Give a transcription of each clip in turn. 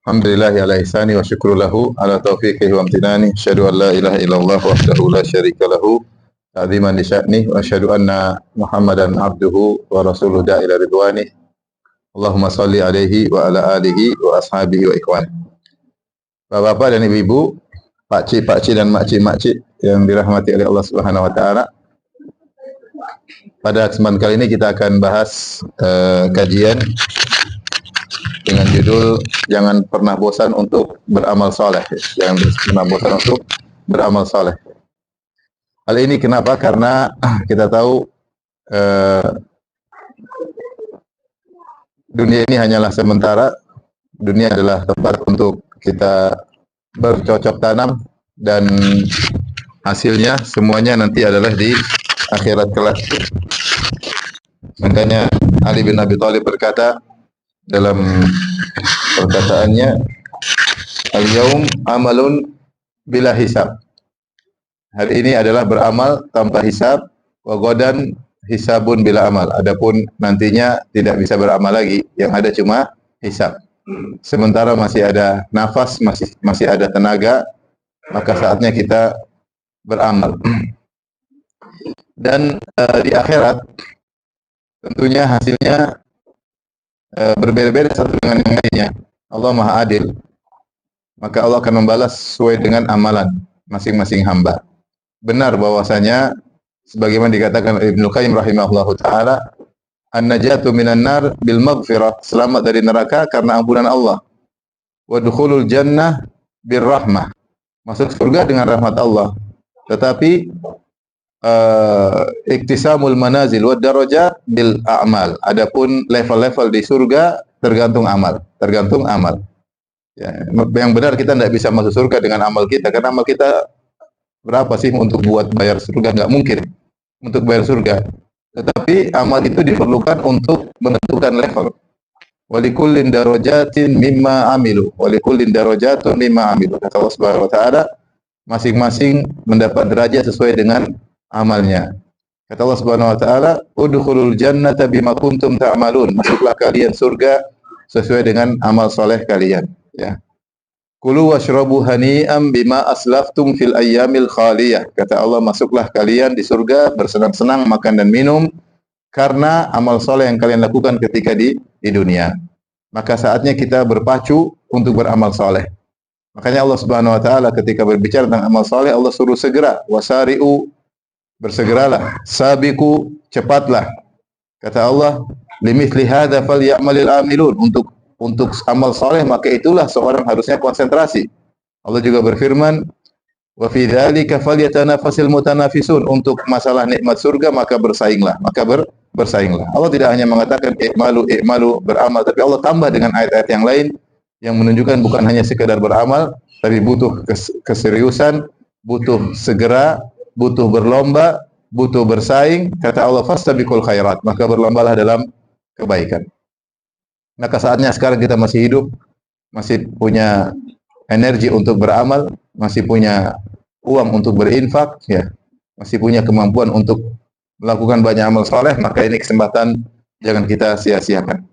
Alhamdulillah ala ihsani wa syukru lahu ala taufiqihi wa amtinani. Asyhadu an la ilaha illallah wahdahu la syarika lahu ta'ziman li sya'ni wa asyhadu anna Muhammadan abduhu wa rasuluhu da'ila ridwani. Allahumma salli alaihi wa ala alihi wa ashabihi wa ikhwani. Bapak-bapak dan ibu-ibu, pakcik-pakcik dan makcik-makcik yang dirahmati oleh Allah Subhanahu wa taala. Pada kesempatan kali ini kita akan bahas kajian dengan judul jangan pernah bosan untuk beramal soleh. Jangan pernah bosan untuk beramal soleh. Hal ini kenapa? Karena kita tahu dunia ini hanyalah sementara. Dunia adalah tempat untuk kita bercocok tanam dan hasilnya semuanya nanti adalah di akhirat kelak. Makanya Ali bin Abi Thalib berkata dalam perkataannya, al-yaum amalun bila hisab. Hari ini adalah beramal tanpa hisab, wa ghadan hisabun bila amal. Adapun nantinya tidak bisa beramal lagi, yang ada cuma hisab. Sementara masih ada nafas, masih ada tenaga, maka saatnya kita beramal. Dan di akhirat tentunya hasilnya berbeda-beda satu dengan yang lainnya. Allah Maha Adil. Maka Allah akan membalas sesuai dengan amalan masing-masing hamba. Benar bahwasanya sebagaimana dikatakan Ibnu Qayyim rahimahullahu taala, an-najatu minan nar bil maghfirah, selamat dari neraka karena ampunan Allah. Wa dukhulul jannah bir rahmah, masuk surga dengan rahmat Allah. Tetapi iktisamul manazil wa darajat bil a'mal. Adapun level-level di surga tergantung amal, Ya, yang benar kita tidak bisa masuk surga dengan amal kita, karena amal kita berapa sih untuk buat bayar surga? Enggak mungkin untuk bayar surga. Tetapi amal itu diperlukan untuk menentukan level. Walikullin darajatin mimma amilu. Walikullin darajatun mimma amilu. Kata Allah Subhanahu wa taala, masing-masing mendapat derajat sesuai dengan amalnya. Kata Allah Subhanahu wa taala, udkhulul jannata bima kuntum ta'malun. Masuklah kalian surga sesuai dengan amal soleh kalian, ya. Kulu washrabu hani'am bima aslaftum fil ayyamil khaliyah. Kata Allah, masuklah kalian di surga bersenang-senang makan dan minum karena amal soleh yang kalian lakukan ketika di dunia. Maka saatnya kita berpacu untuk beramal soleh. Makanya Allah Subhanahu wa taala ketika berbicara tentang amal soleh, Allah suruh segera, wasari'u, bersegeralah, sabiqu, cepatlah. Kata Allah, limithli hadza falyamalil amilun, untuk amal soleh maka itulah seorang harusnya konsentrasi. Allah juga berfirman, wa fi dzalika falyatanafasil mutanafisun, untuk masalah nikmat surga maka bersainglah, bersainglah. Allah tidak hanya mengatakan i'malu beramal, tapi Allah tambah dengan ayat-ayat yang lain yang menunjukkan bukan hanya sekedar beramal, tapi butuh keseriusan, butuh segera, butuh berlomba, butuh bersaing. Kata Allah, fastabiqul khairat, maka berlombalah dalam kebaikan. Maka saatnya sekarang kita masih hidup, masih punya energi untuk beramal, masih punya uang untuk berinfak, ya, masih punya kemampuan untuk melakukan banyak amal soleh, maka ini kesempatan jangan kita sia-siakan.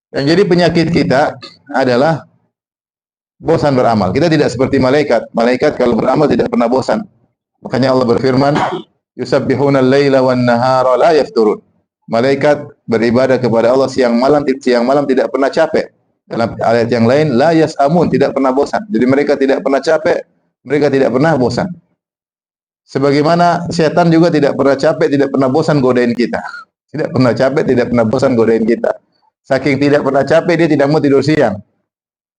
Yang jadi penyakit kita adalah bosan beramal. Kita tidak seperti malaikat. Malaikat kalau beramal tidak pernah bosan. Makanya Allah berfirman, yusabbihuna al-laila wan nahara la yafturun. Malaikat beribadah kepada Allah siang malam tidak pernah capek. Dalam ayat yang lain, la yasamun, tidak pernah bosan. Jadi mereka tidak pernah capek, mereka tidak pernah bosan. Sebagaimana setan juga tidak pernah capek, tidak pernah bosan godain kita. Tidak pernah capek, tidak pernah bosan godain kita. Saking tidak pernah capek, dia tidak mau tidur siang.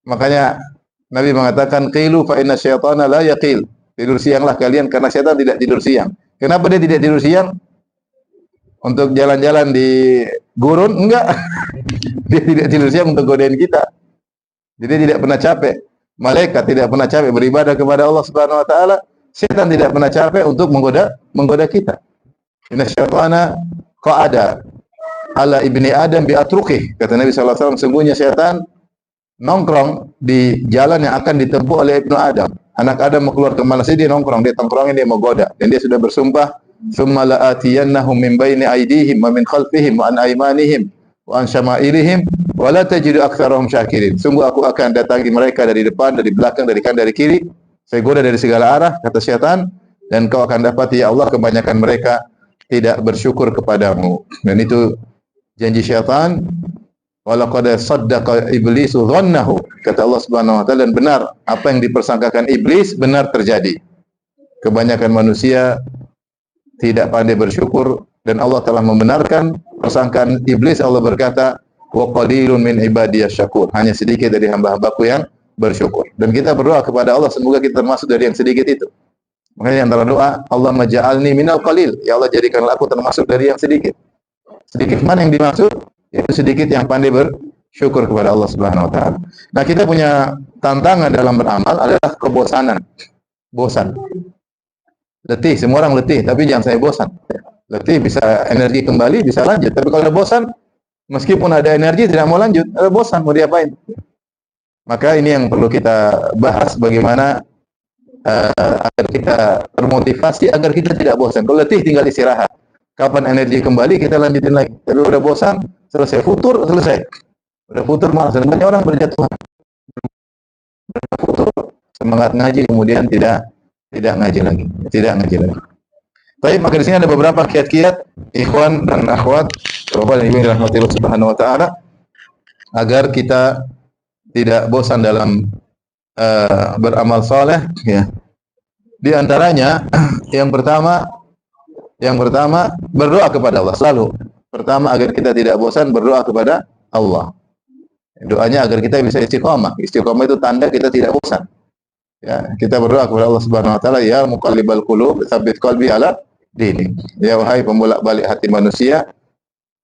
Makanya Nabi mengatakan, qilu fa inna syaitana la yaqil. Tidur sianglah kalian karena setan tidak tidur siang. Kenapa dia tidak tidur siang? Untuk jalan-jalan di gurun? Enggak. Dia tidak tidur siang untuk godain kita. Jadi tidak pernah capek. Malaikat tidak pernah capek beribadah kepada Allah Subhanahu wa taala. Setan tidak pernah capek untuk menggoda kita. Inna syaitana qa'ada ala ibni Adam bi atruqih. Kata Nabi sallallahu alaihi wasallam, sungguhnya setan nongkrong di jalan yang akan ditempuh oleh Ibnu Adam. Anak Adam mau keluar ke mana sih, dia nongkrong, dia tongkrongin, dia mau goda. Dan dia sudah bersumpah, "Tsumma la'atiyannahum min baini aydihim wa min khalfihim wa an aymanihim wa an syama'ilihim wa la tajidu aktsarahum syakirin. Sungguh aku akan datangi mereka dari depan, dari belakang, dari kanan, dari kiri. Saya goda dari segala arah, kata syaitan, dan kau akan dapati ya Allah kebanyakan mereka tidak bersyukur kepadamu. Dan itu janji syaitan. Walaqad saddaqa iblisu dhannahu. Kata Allah Subhanahu wa taala, dan benar apa yang dipersangkakan iblis benar terjadi. Kebanyakan manusia tidak pandai bersyukur dan Allah telah membenarkan persangkaan iblis. Allah berkata, wa qalilun min ibadiyasy syakur. Hanya sedikit dari hamba-hambaku yang bersyukur. Dan kita berdoa kepada Allah semoga kita termasuk dari yang sedikit itu. Makanya antara doa, Allahumma ja'alni minal qalil. Ya Allah jadikanlah aku termasuk dari yang sedikit. Sedikit mana yang dimaksud? Itu sedikit yang pandai bersyukur kepada Allah Subhanahu wa taala. Nah, kita punya tantangan dalam beramal adalah kebosanan. Bosan. Letih, semua orang letih, tapi jangan saya bosan. Letih bisa energi kembali, bisa lanjut. Tapi kalau ada bosan, meskipun ada energi tidak mau lanjut, ada bosan mau diapain? Maka ini yang perlu kita bahas bagaimana agar kita termotivasi agar kita tidak bosan. Kalau letih tinggal istirahat. Kapan energi kembali kita lanjutin lagi. Tapi udah bosan, selesai futur, selesai. Udah futur malas. Banyak orang berjatuhan. Futur, semangat ngaji kemudian tidak ngaji lagi. Tidak ngaji lagi. Baik, maka di sini ada beberapa kiat-kiat ikhwan dan akhwat, Bapak dan Ibu yang dirahmati Allah Subhanahu wa taala, agar kita tidak bosan dalam beramal saleh ya. Di antaranya yang pertama berdoa kepada Allah selalu. Pertama agar kita tidak bosan berdoa kepada Allah. Doanya agar kita bisa istiqamah. Istiqamah itu tanda kita tidak bosan. Ya, kita berdoa kepada Allah Subhanahu wa taala, ya muqallibal qulub, tsabbit qalbi ala dinik. Ya wahai pembolak-balik hati manusia,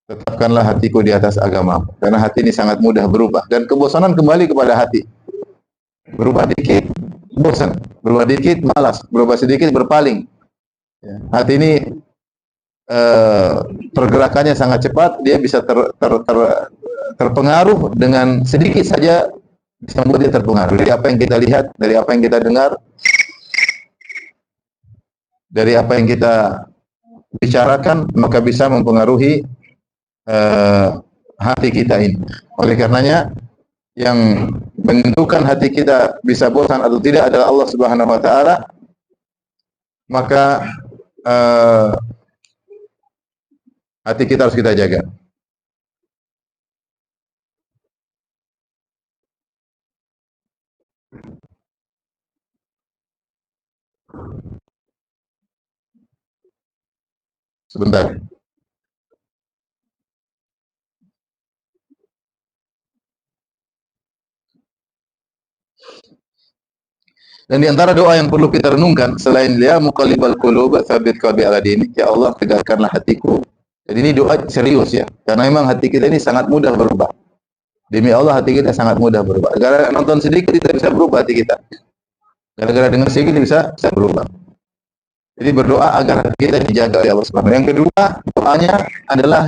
tetapkanlah hatiku di atas agama. Karena hati ini sangat mudah berubah dan kebosanan kembali kepada hati. Berubah dikit bosan, berubah dikit malas, berubah sedikit berpaling. Ya, hati ini pergerakannya sangat cepat, dia bisa terpengaruh dengan sedikit saja, bisa membuat dia terpengaruh dari apa yang kita lihat, dari apa yang kita dengar, dari apa yang kita bicarakan, maka bisa mempengaruhi hati kita ini. Oleh karenanya yang menentukan hati kita bisa bosan atau tidak adalah Allah Subhanahu wa taala. Maka hati kita harus kita jaga. Sebentar. Dan di antara doa yang perlu kita renungkan selain ya muqallibal qulub tsabbit qalbi ala dinik, ya Allah tegakkanlah hatiku. Jadi ini doa serius ya, karena memang hati kita ini sangat mudah berubah. Demi Allah hati kita sangat mudah berubah. Gara-gara nonton sedikit kita bisa berubah hati kita. Gara-gara dengar sedikit bisa berubah. Jadi berdoa agar hati kita dijaga oleh Allah Subhanahu wa taala. Yang kedua, doanya adalah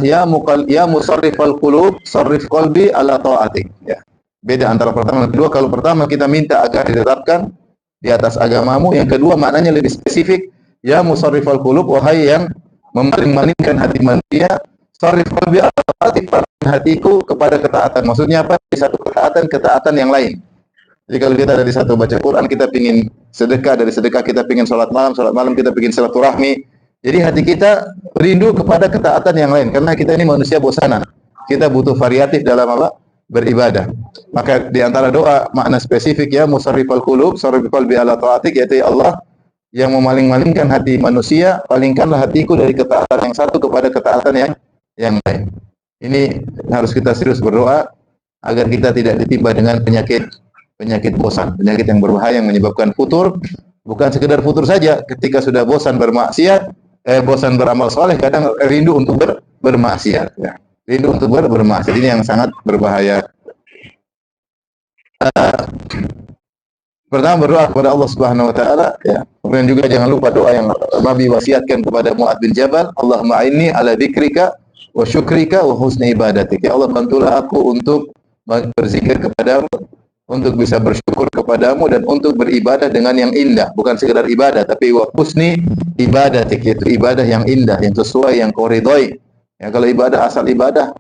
ya musarrifal qulub, sarrif qalbi ala taatik. Ya. Beda antara pertama dan kedua. Kalau pertama kita minta agar ditetapkan di atas agamamu, yang kedua maknanya lebih spesifik, ya musarrifal qulub, wahai yang memalingkan hati manusia, sarrif qalbi ala taatik, hatiku kepada ketaatan. Maksudnya apa? Di satu ketaatan yang lain. Jadi kalau kita dari satu baca Quran, kita pingin sedekah, dari sedekah kita pingin sholat malam kita pingin silaturahmi. Jadi hati kita rindu kepada ketaatan yang lain, karena kita ini manusia bosanan. Kita butuh variatif dalam apa? Beribadah. Maka di antara doa makna spesifik ya musarrifal qulub, sarrif qalbi ala taatik, yaitu ya Allah yang memaling-malingkan hati manusia, palingkanlah hatiku dari ketaatan yang satu kepada ketaatan yang lain. Ini harus kita serius berdoa agar kita tidak ditimpa dengan penyakit bosan, penyakit yang berbahaya yang menyebabkan futur. Bukan sekedar futur saja, ketika sudah bosan bermaksiat, bosan beramal soleh, kadang rindu untuk bermaksiat. Ya. Rindu untuk bermaksiat, ini yang sangat berbahaya. Pertama berdoa kepada Allah Subhanahu wa taala, ya. Kemudian juga jangan lupa doa yang Nabi wasiatkan kepada Mu'adz bin Jabal, Allahumma inni ala dzikrika wa syukrika wa husni ibadatik. Ya Allah, bantulah aku untuk berzikir kepadamu, untuk bisa bersyukur kepadamu, dan untuk beribadah dengan yang indah, bukan sekedar ibadah tapi wa husni ibadatik, yaitu ibadah yang indah, yang sesuai, yang kau ridhoi. Ya, kalau ibadah asal ibadah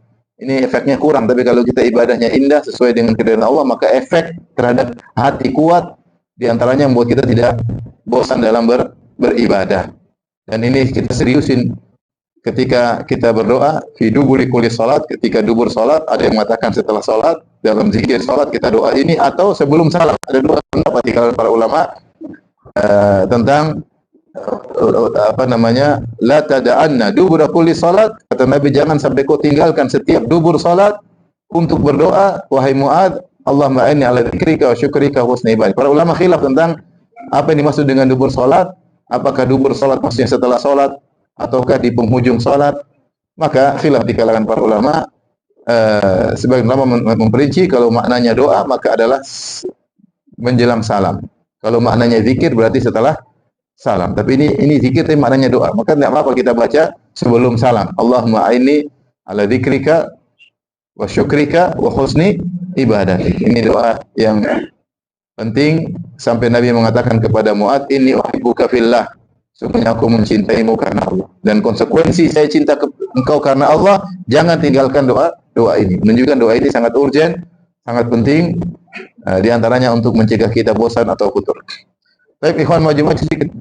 ini efeknya kurang. Tapi kalau kita ibadahnya indah sesuai dengan kehendak Allah, maka efek terhadap hati kuat, di antaranya membuat kita tidak bosan dalam beribadah. Dan ini kita seriusin ketika kita berdoa, fi duburi kulli salat, ketika dubur salat, ada yang mengatakan setelah salat, dalam zikir salat kita doa ini, atau sebelum salat. Ada dua pendapat di kalangan para ulama tentang la tada'anna dubura kulli salat. Kata Nabi, jangan sampai kau tinggalkan setiap dubur salat untuk berdoa, wahai Mu'adz, Allahumma inni ala dzikrika wa syukrika wa husni ibadatik. Para ulama khilaf tentang apa yang dimaksud dengan dubur salat. Apakah dubur salat maksudnya setelah salat ataukah di penghujung salat? Maka khilaf di kalangan para ulama. Sebagian ulama memperinci kalau maknanya doa maka adalah menjelang salam. Kalau maknanya zikir berarti setelah salam. Tapi ini zikir tapi maknanya doa. Maka tidak apa-apa kita baca sebelum salam. Allahumma inni ala dzikrika wa syukrika wa husni ibadatik. Ini doa yang penting sampai Nabi mengatakan kepada Mu'adz, inni uhibbuka fillah. Sungguhnya aku mencintaimu karena Allah. Dan konsekuensi saya cinta engkau karena Allah, jangan tinggalkan doa ini. Menunjukkan doa ini sangat urgent, sangat penting, di antaranya untuk mencegah kita bosan atau futur. Baik, ikhwan, maju-maju sedikit.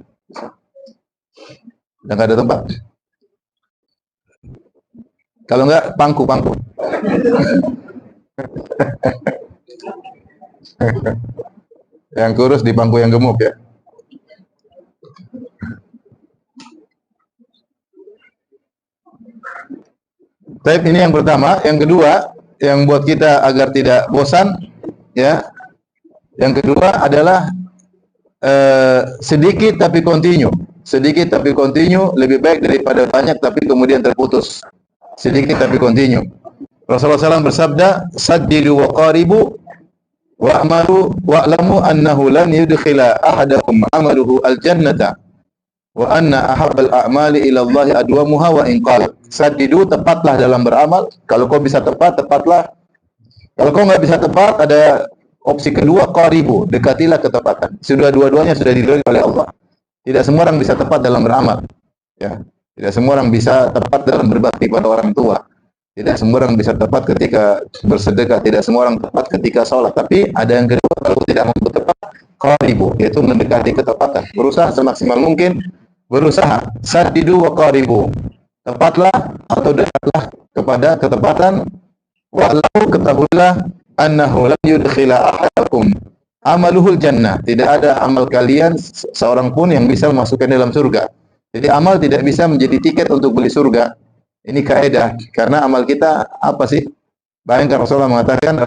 Sudah enggak ada tempat. Kalau enggak, pangku. Yang kurus di pangku yang gemuk ya. Baik, ini yang pertama. Yang kedua, yang buat kita agar tidak bosan, ya. Yang kedua adalah sedikit tapi continue. Sedikit tapi continue lebih baik daripada banyak tapi kemudian terputus. Sedikit tapi continue. Rasulullah SAW bersabda, "Saddidu wa qaribu wa'malu wa'lamu annahu lan yudkhila ahadakum amaluhu al-jannata wa anna ahabbal a'mali ila Allah adwamuha wa in qala." Saddidu, tepatlah dalam beramal. Kalau kau bisa tepat, tepatlah. Kalau kau enggak bisa tepat, ada opsi kedua, qaribu, dekatilah ketepatan. Sudah dua-duanya sudah diridhoi oleh Allah. Tidak semua orang bisa tepat dalam beramal. Ya, tidak semua orang bisa tepat dalam berbakti pada orang tua. Tidak semua orang bisa tepat ketika bersedekah, tidak semua orang tepat ketika sholat. Tapi ada yang kedua, kalau tidak mampu tepat, qaribu, yaitu mendekati ketepatan. Berusaha semaksimal mungkin, berusaha. Saddidu wa qaribu. Tepatlah atau dekatlah kepada ketepatan. Wa'lamu, ketahuilah, annahu lam yudkhila ahadakum amaluhul jannah. Tidak ada amal kalian seorang pun yang bisa memasukkan dalam surga. Jadi amal tidak bisa menjadi tiket untuk beli surga. Ini kaidah, karena amal kita apa sih? Bayangkan Rasulullah mengatakan,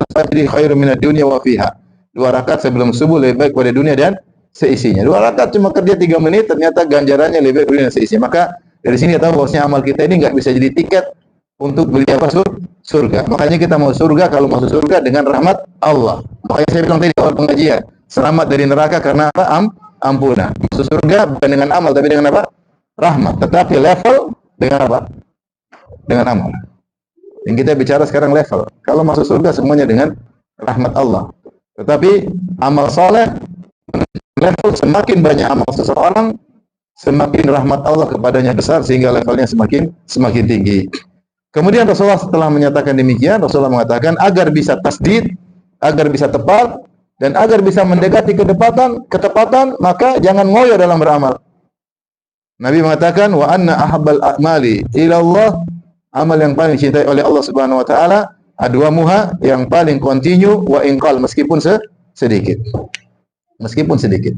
"Fajri khairu minad dunya wa fiha." 2 rakaat sebelum subuh lebih baik pada dunia dan seisinya. 2 rakaat cuma kerja 3 menit, ternyata ganjarannya lebih baik dunia dan seisinya. Maka dari sini kita tahu bahwasanya amal kita ini enggak bisa jadi tiket untuk beli apa? Surga. Makanya kita mau surga, kalau masuk surga dengan rahmat Allah. Makanya saya bilang tadi di awal pengajian, selamat dari neraka karena apa? Ampunan. Masuk surga bukan dengan amal, tapi dengan apa? Rahmat. Tetapi level dengan apa? Dengan amal. Yang kita bicara sekarang level. Kalau masuk surga semuanya dengan rahmat Allah. Tetapi amal soleh, level semakin banyak amal seseorang, semakin rahmat Allah kepadanya besar sehingga levelnya semakin tinggi. Kemudian Rasulullah setelah menyatakan demikian, Rasulullah mengatakan agar bisa tasdid, agar bisa tepat dan agar bisa mendekati ketepatan, maka jangan ngoyo dalam beramal. Nabi mengatakan, wa anna ahabbal a'mali ila Allah, amal yang paling dicintai oleh Allah Subhanahu wa taala, adwamuha, yang paling continue, wa inqal, meskipun sedikit. Meskipun sedikit.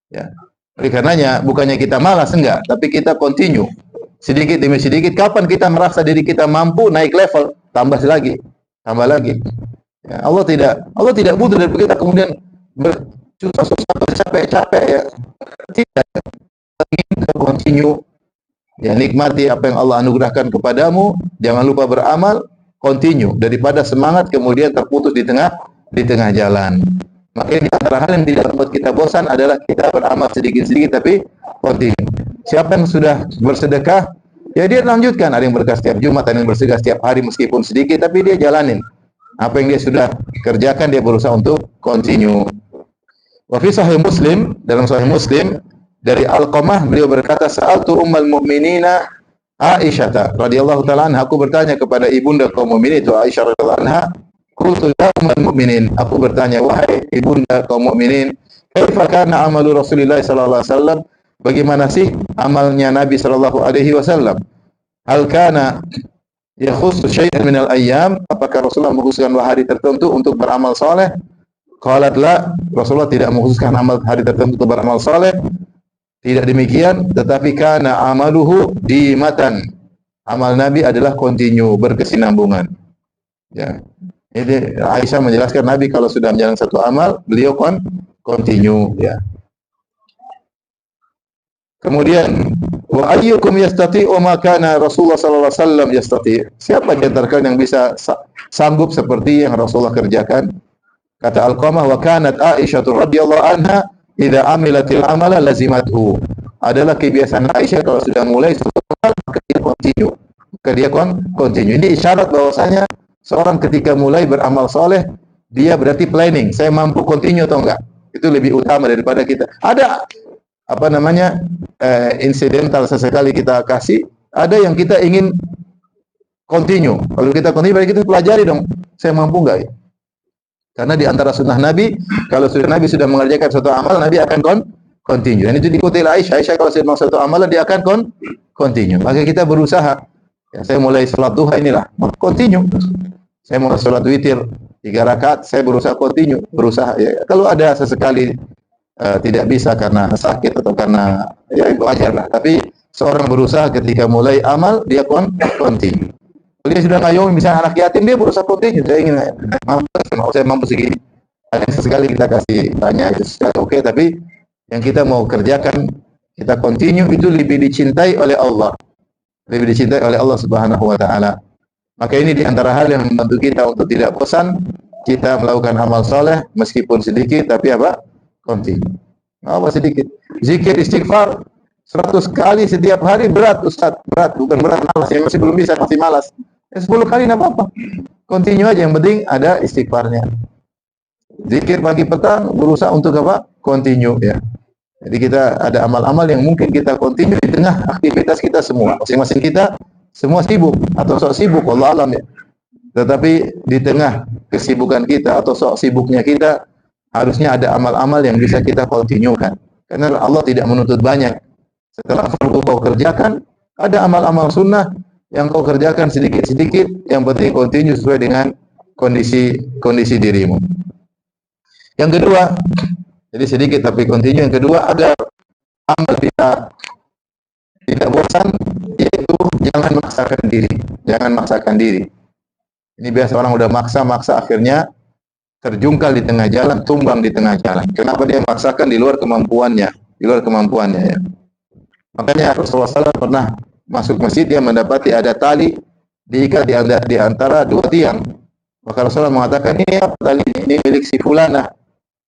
Ya. Oleh karenanya bukannya kita malas, enggak, tapi kita continue. Sedikit demi sedikit. Kapan kita merasa diri kita mampu naik level, tambah lagi. Ya, Allah tidak butuh dari kita kemudian bersusah-susah, capek-capek ya. Tidak. Ingin continue, ya, nikmati apa yang Allah anugerahkan kepadamu, jangan lupa beramal, continue, daripada semangat kemudian terputus di tengah jalan. Maka di antara hal yang tidak membuat kita bosan adalah kita beramal sedikit-sedikit tapi continue. Siapa yang sudah bersedekah, ya dia lanjutkan. Ada yang bersedekah setiap Jumat, ada yang bersedekah setiap hari meskipun sedikit, tapi dia jalanin. Apa yang dia sudah kerjakan, dia berusaha untuk continue. Wa fi sahih Muslim, dalam sahih Muslim dari Alqamah, beliau berkata, "Sa'altu ummal mu'minina Aisyah radhiyallahu taala anha, aku bertanya kepada ibunda kaum mukminin itu Aisyah radhiyallahu anha, qultu ya ummul mukminin, aku bertanya wahai ibunda kaum mukminin, kaifa kana amalu Rasulillah sallallahu alaihi wasallam? Bagaimana sih amalnya Nabi sallallahu alaihi wasallam? Hal kana yakhussu syai'an minal ayyam? Apakah Rasulullah mengkhususkan hari tertentu untuk beramal saleh? Qalat la, Rasulullah tidak mengkhususkan amal hari tertentu untuk beramal saleh. Tidak demikian, tetapi kana amaluhu dimatan. Amal Nabi adalah kontinu, berkesinambungan. Ya. Ini Aisyah menjelaskan Nabi kalau sudah menjalankan satu amal, beliau kontinu, ya. Kemudian wa ayyukum yastati'u ma kana Rasulullah sallallahu alaihi wasallam yastati'. Siapa di antara kalian yang bisa sanggup seperti yang Rasulullah kerjakan? Kata Alqamah, wa kanat Aisyah radhiyallahu anha idza amilatil amala lazimathu. Adalah kebiasaan Aisyah kalau sudah mulai suatu amal maka dia continue. Maka dia continue. Ini isyarat bahwasanya seorang ketika mulai beramal soleh, dia berarti planning. Saya mampu continue atau enggak? Itu lebih utama daripada kita. Ada apa namanya insidental sesekali kita kasih, ada yang kita ingin continue. Kalau kita continue, berarti kita pelajari dong, saya mampu enggak ya? Karena di antara sunnah Nabi, kalau Nabi sudah mengerjakan suatu amal, Nabi akan continue. Dan itu diikuti oleh Aisyah. Aisyah kalau sudah melakukan suatu amalan, dia akan continue. Maka kita berusaha. Ya, saya mulai sholat duha inilah, continue. Saya mau sholat witir 3 rakaat, saya berusaha continue, berusaha. Ya, kalau ada sesekali tidak bisa karena sakit atau karena ya itu wajar lah. Tapi seorang berusaha ketika mulai amal dia continue. Kalau dia sudah ngayomi misalnya anak yatim, dia berusaha continue. Saya ingin saya mampu segini. Ada sesekali kita kasih banyak itu oke, tapi yang kita mau kerjakan kita continue itu lebih dicintai oleh Allah. Lebih dicintai oleh Allah Subhanahu wa taala. Maka ini di antara hal yang membantu kita untuk tidak bosan kita melakukan amal soleh meskipun sedikit tapi apa? Continue. Apa sedikit? Zikir istighfar 100 kali setiap hari berat Ustaz, berat, bukan berat malas ya, masih belum bisa, masih malas. Ya 10 kali enggak apa-apa. Continue aja, yang penting ada istighfarnya. Zikir pagi petang berusaha untuk apa? Continue ya. Jadi kita ada amal-amal yang mungkin kita continue di tengah aktivitas kita semua. Masing-masing kita semua sibuk atau sok sibuk, wallah alam ya. Tetapi di tengah kesibukan kita atau sok sibuknya kita, harusnya ada amal-amal yang bisa kita continuekan. Karena Allah tidak menuntut banyak. Setelah fardu kau kerjakan, ada amal-amal sunnah yang kau kerjakan sedikit-sedikit, yang penting continue sesuai dengan kondisi dirimu. Yang kedua, jadi sedikit tapi continue. Yang kedua, agar amal kita tidak bosan, yaitu jangan maksakan diri. Jangan maksakan diri. Ini biasa orang udah maksa akhirnya terjungkal di tengah jalan, tumbang di tengah jalan. Kenapa dia memaksakan di luar kemampuannya? Di luar kemampuannya ya. Makanya Rasulullah SAW pernah masuk masjid, dia mendapati ada tali diikat di antara 2 tiang. Maka Rasulullah mengatakan, ini apa tali ini milik si fulana.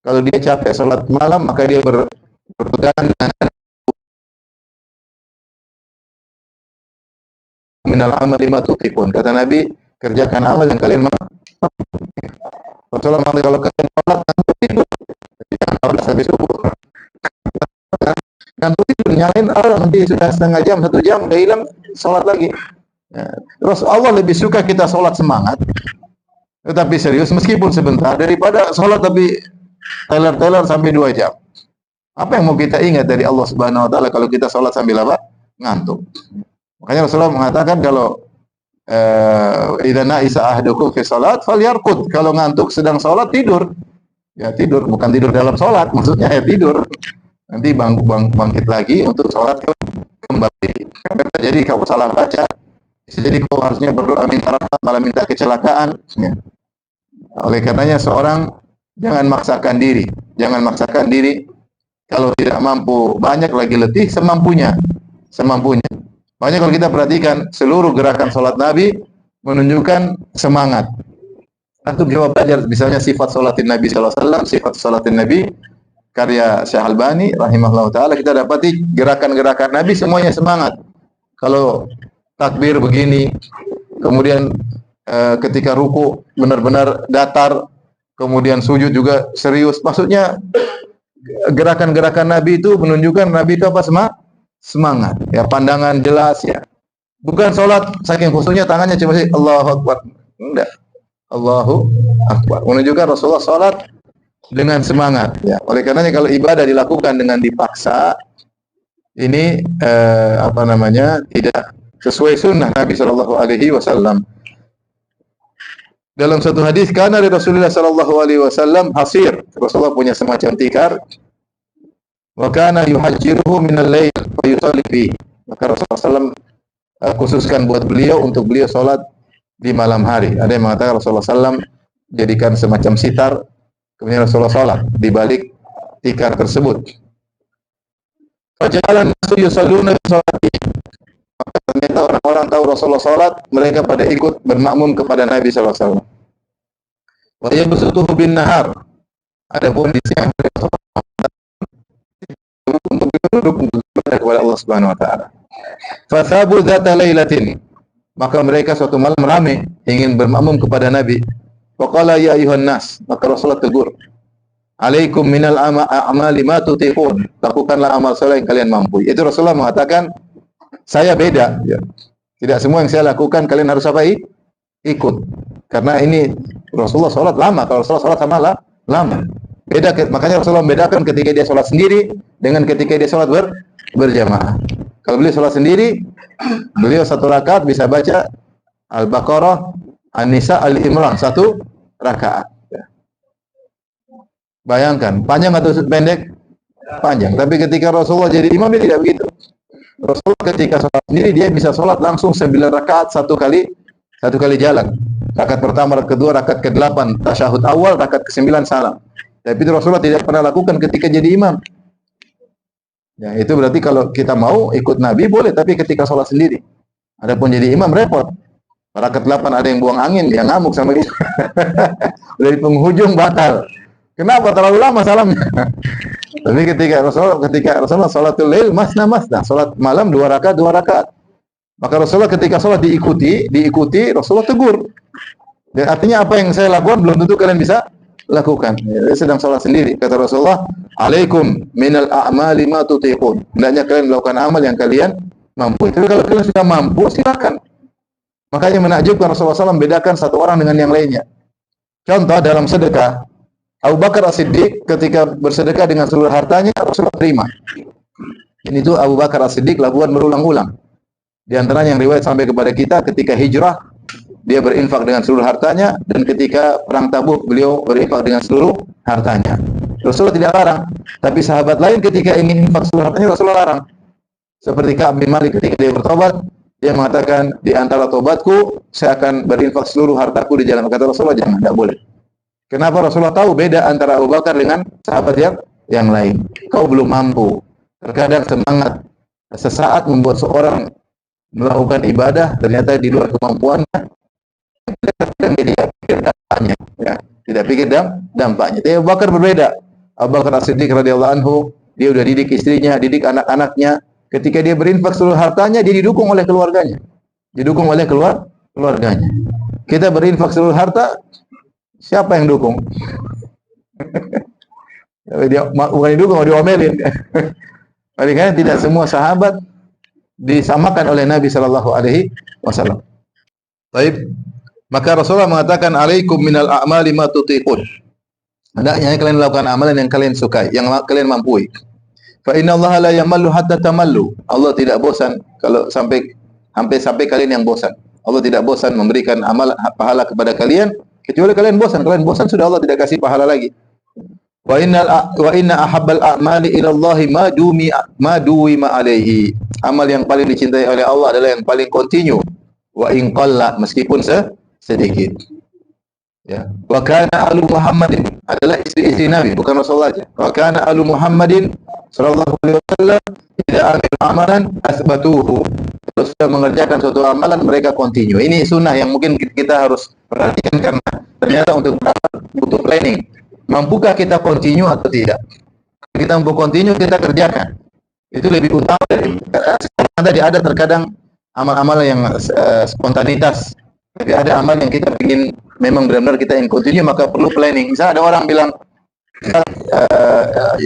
Kalau dia capek salat malam, maka dia berpegangan dengan minal amal lima tuqifun. Kata Nabi, kerjakan amal yang kalian mau. Rasulullah mengatakan kalau kalian sholat ngantuk tidur, jangan sampai subuh. Ngantuk tidur, nyalain alarm, nanti sudah setengah jam, 1 jam, udah hilang, sholat lagi. Ya. Terus Allah lebih suka kita sholat semangat, tetapi serius meskipun sebentar, daripada sholat tapi teler-teler sampai 2 jam. Apa yang mau kita ingat dari Allah Subhanahu Wa Taala kalau kita sholat sambil apa? Ngantuk. Makanya Rasulullah mengatakan kalau idza na'isa ahdukum fi salat falyarqud. Kalau ngantuk sedang salat tidur. Ya tidur, bukan tidur dalam salat, maksudnya ya tidur. Nanti bangkit lagi untuk salat kembali. Jadi kalau salah baca, jadi kau harusnya berdoa minta rahmat malah minta kecelakaan. Ya. Oleh karenanya seorang jangan maksakan diri. Jangan maksakan diri. Kalau tidak mampu, banyak lagi letih semampunya. Semampunya. Makanya kalau kita perhatikan seluruh gerakan salat Nabi menunjukkan semangat. Antum coba belajar misalnya sifat salatin Nabi sallallahu alaihi wasallam, sifat salatin Nabi karya Syekh Albani rahimahullah taala, kita dapati gerakan-gerakan Nabi semuanya semangat. Kalau takbir begini, kemudian ketika ruku benar-benar datar, kemudian sujud juga serius. Maksudnya gerakan-gerakan Nabi itu menunjukkan Nabi itu apa? Semangat, ya pandangan jelas ya. Bukan sholat saking khusyuknya tangannya cuma sih Allahu Akbar. Enggak. Allahu Akbar. Menunjukkan Rasulullah sholat dengan semangat. Ya. Oleh karenanya kalau ibadah dilakukan dengan dipaksa, ini tidak sesuai sunnah Nabi Shallallahu Alaihi Wasallam. Dalam satu hadis, karena dari Rasulullah Shallallahu Alaihi Wasallam hasir, Rasulullah punya semacam tikar, wa kana yuhajjiruhu min al-lail wa yusalli fihi. Maka Rasulullah SAW khususkan buat beliau untuk beliau sholat di malam hari. Ada yang mengatakan Rasulullah SAW jadikan semacam sitar, kemudian Rasulullah sholat di balik tikar tersebut. Fajalan nasu yusalluna bi sholatihi. Maka ternyata orang-orang tahu Rasulullah sholat, mereka pada ikut bermakmum kepada Nabi sallallahu alaihi wasallam. Wa yabsutuhu bin nahar. Adapun di siang untuk duduk untuk beribadah kepada Allah Subhanahu wa taala. Fathabu dzata lailatin. Maka mereka suatu malam ramai ingin bermakmum kepada Nabi. Wa qala ya ayuhan nas. Maka Rasulullah tegur. Alaikum minal a'mali ma tutiqun. Lakukanlah amal saleh yang kalian mampu. Itu Rasulullah mengatakan, saya beda. Ya. Tidak semua yang saya lakukan kalian harus apa? Ikut. Karena ini Rasulullah sholat lama. Kalau Rasulullah sholat sama lama. Beda. Makanya Rasulullah membedakan ketika dia sholat sendiri dengan ketika dia sholat berjamaah. Kalau beliau sholat sendiri, beliau satu rakaat bisa baca Al-Baqarah, An-Nisa, Al-Imran. Satu rakaat. Bayangkan, panjang atau pendek? Panjang. Tapi ketika Rasulullah jadi imam, dia tidak begitu. Rasulullah ketika sholat sendiri, dia bisa sholat langsung 9 rakaat satu kali jalan. Rakaat pertama, rakaat kedua, rakaat ke-8 tasyahud awal, rakaat ke-9 salam. Tapi itu Rasulullah tidak pernah lakukan ketika jadi imam. Ya, itu berarti kalau kita mau ikut Nabi boleh, tapi ketika sholat sendiri. Adapun jadi imam repot. Rakaat 8 ada yang buang angin, dia ngamuk sama kita. Dari penghujung batal. Kenapa terlalu lama salamnya? Tapi ketika Rasulullah salatul lail masna, salat malam 2 rakaat. Maka Rasulullah ketika salat diikuti Rasulullah tegur. Dan artinya apa yang saya lakukan belum tentu kalian bisa lakukan. Dia sedang salat sendiri. Kata Rasulullah, "Alaikum minal a'mali ma tutiqun." Hendaknya kalian melakukan amal yang kalian mampu. Tapi kalau kalian sudah mampu, silakan. Makanya menakjubkan Rasulullah SAW membedakan satu orang dengan yang lainnya. Contoh dalam sedekah, Abu Bakar As-Siddiq ketika bersedekah dengan seluruh hartanya, Rasulullah terima. Ini itu Abu Bakar As-Siddiq lakukan berulang-ulang. Di antaranya yang riwayat sampai kepada kita ketika hijrah, dia berinfak dengan seluruh hartanya, dan ketika perang Tabuk, beliau berinfak dengan seluruh hartanya. Rasulullah tidak larang, tapi sahabat lain ketika ingin infak seluruh hartanya, Rasulullah larang. Seperti Ka'ab bin Malik ketika dia bertobat, dia mengatakan, di antara tobatku, saya akan berinfak seluruh hartaku di jalan. Kata Rasulullah, jangan, tidak boleh. Kenapa? Rasulullah tahu beda antara Abu Bakar dengan sahabat yang lain. Kau belum mampu. Terkadang semangat sesaat membuat seorang melakukan ibadah ternyata di luar kemampuannya. Tidak pikir dampaknya. Ya. Tidak pikir dampaknya. Tapi Abu Bakar berbeda. Abu Bakar As-Siddiq radhiyallahu anhu, dia sudah didik istrinya, didik anak-anaknya. Ketika dia berinfak seluruh hartanya, dia didukung oleh keluarganya. Didukung oleh keluarganya. Kita berinfak seluruh harta, siapa yang dukung? Dia bukan didukung, diomelin. Makanya tidak semua sahabat disamakan oleh Nabi sallallahu alaihi wasallam. Baik. Maka Rasulullah mengatakan, "Alaikum minal a'mali ma tutiqun." Hendaknya kalian melakukan amalan yang kalian sukai, yang kalian mampu. Fa innallaha la yamallu hatta tamallu. Allah tidak bosan kalau sampai kalian yang bosan. Allah tidak bosan memberikan amal pahala kepada kalian kecuali kalian bosan. Kalian bosan sudah Allah tidak kasih pahala lagi. Wa inna ahabbal a'mali ila Allah ma duwima alaihi. Amal yang paling dicintai oleh Allah adalah yang paling continue. Wa in qalla, meskipun sedikit. Ya. Wa kana alu Muhammadin, adalah istri-istri Nabi, bukan Rasulullah saja. Wa kana alu Muhammadin sallallahu alaihi wasallam idza amila amalan asbatuhu. Kalau sudah mengerjakan suatu amalan, mereka continue. Ini sunnah yang mungkin kita harus perhatikan, karena ternyata untuk butuh planning. Mampukah kita continue atau tidak? Kita mampu continue, kita kerjakan. Itu lebih utama dari tadi. Ada terkadang amal-amal yang spontanitas. Tapi ada amal yang kita ingin memang benar-benar kita ingin continue, maka perlu planning. Misalnya ada orang bilang,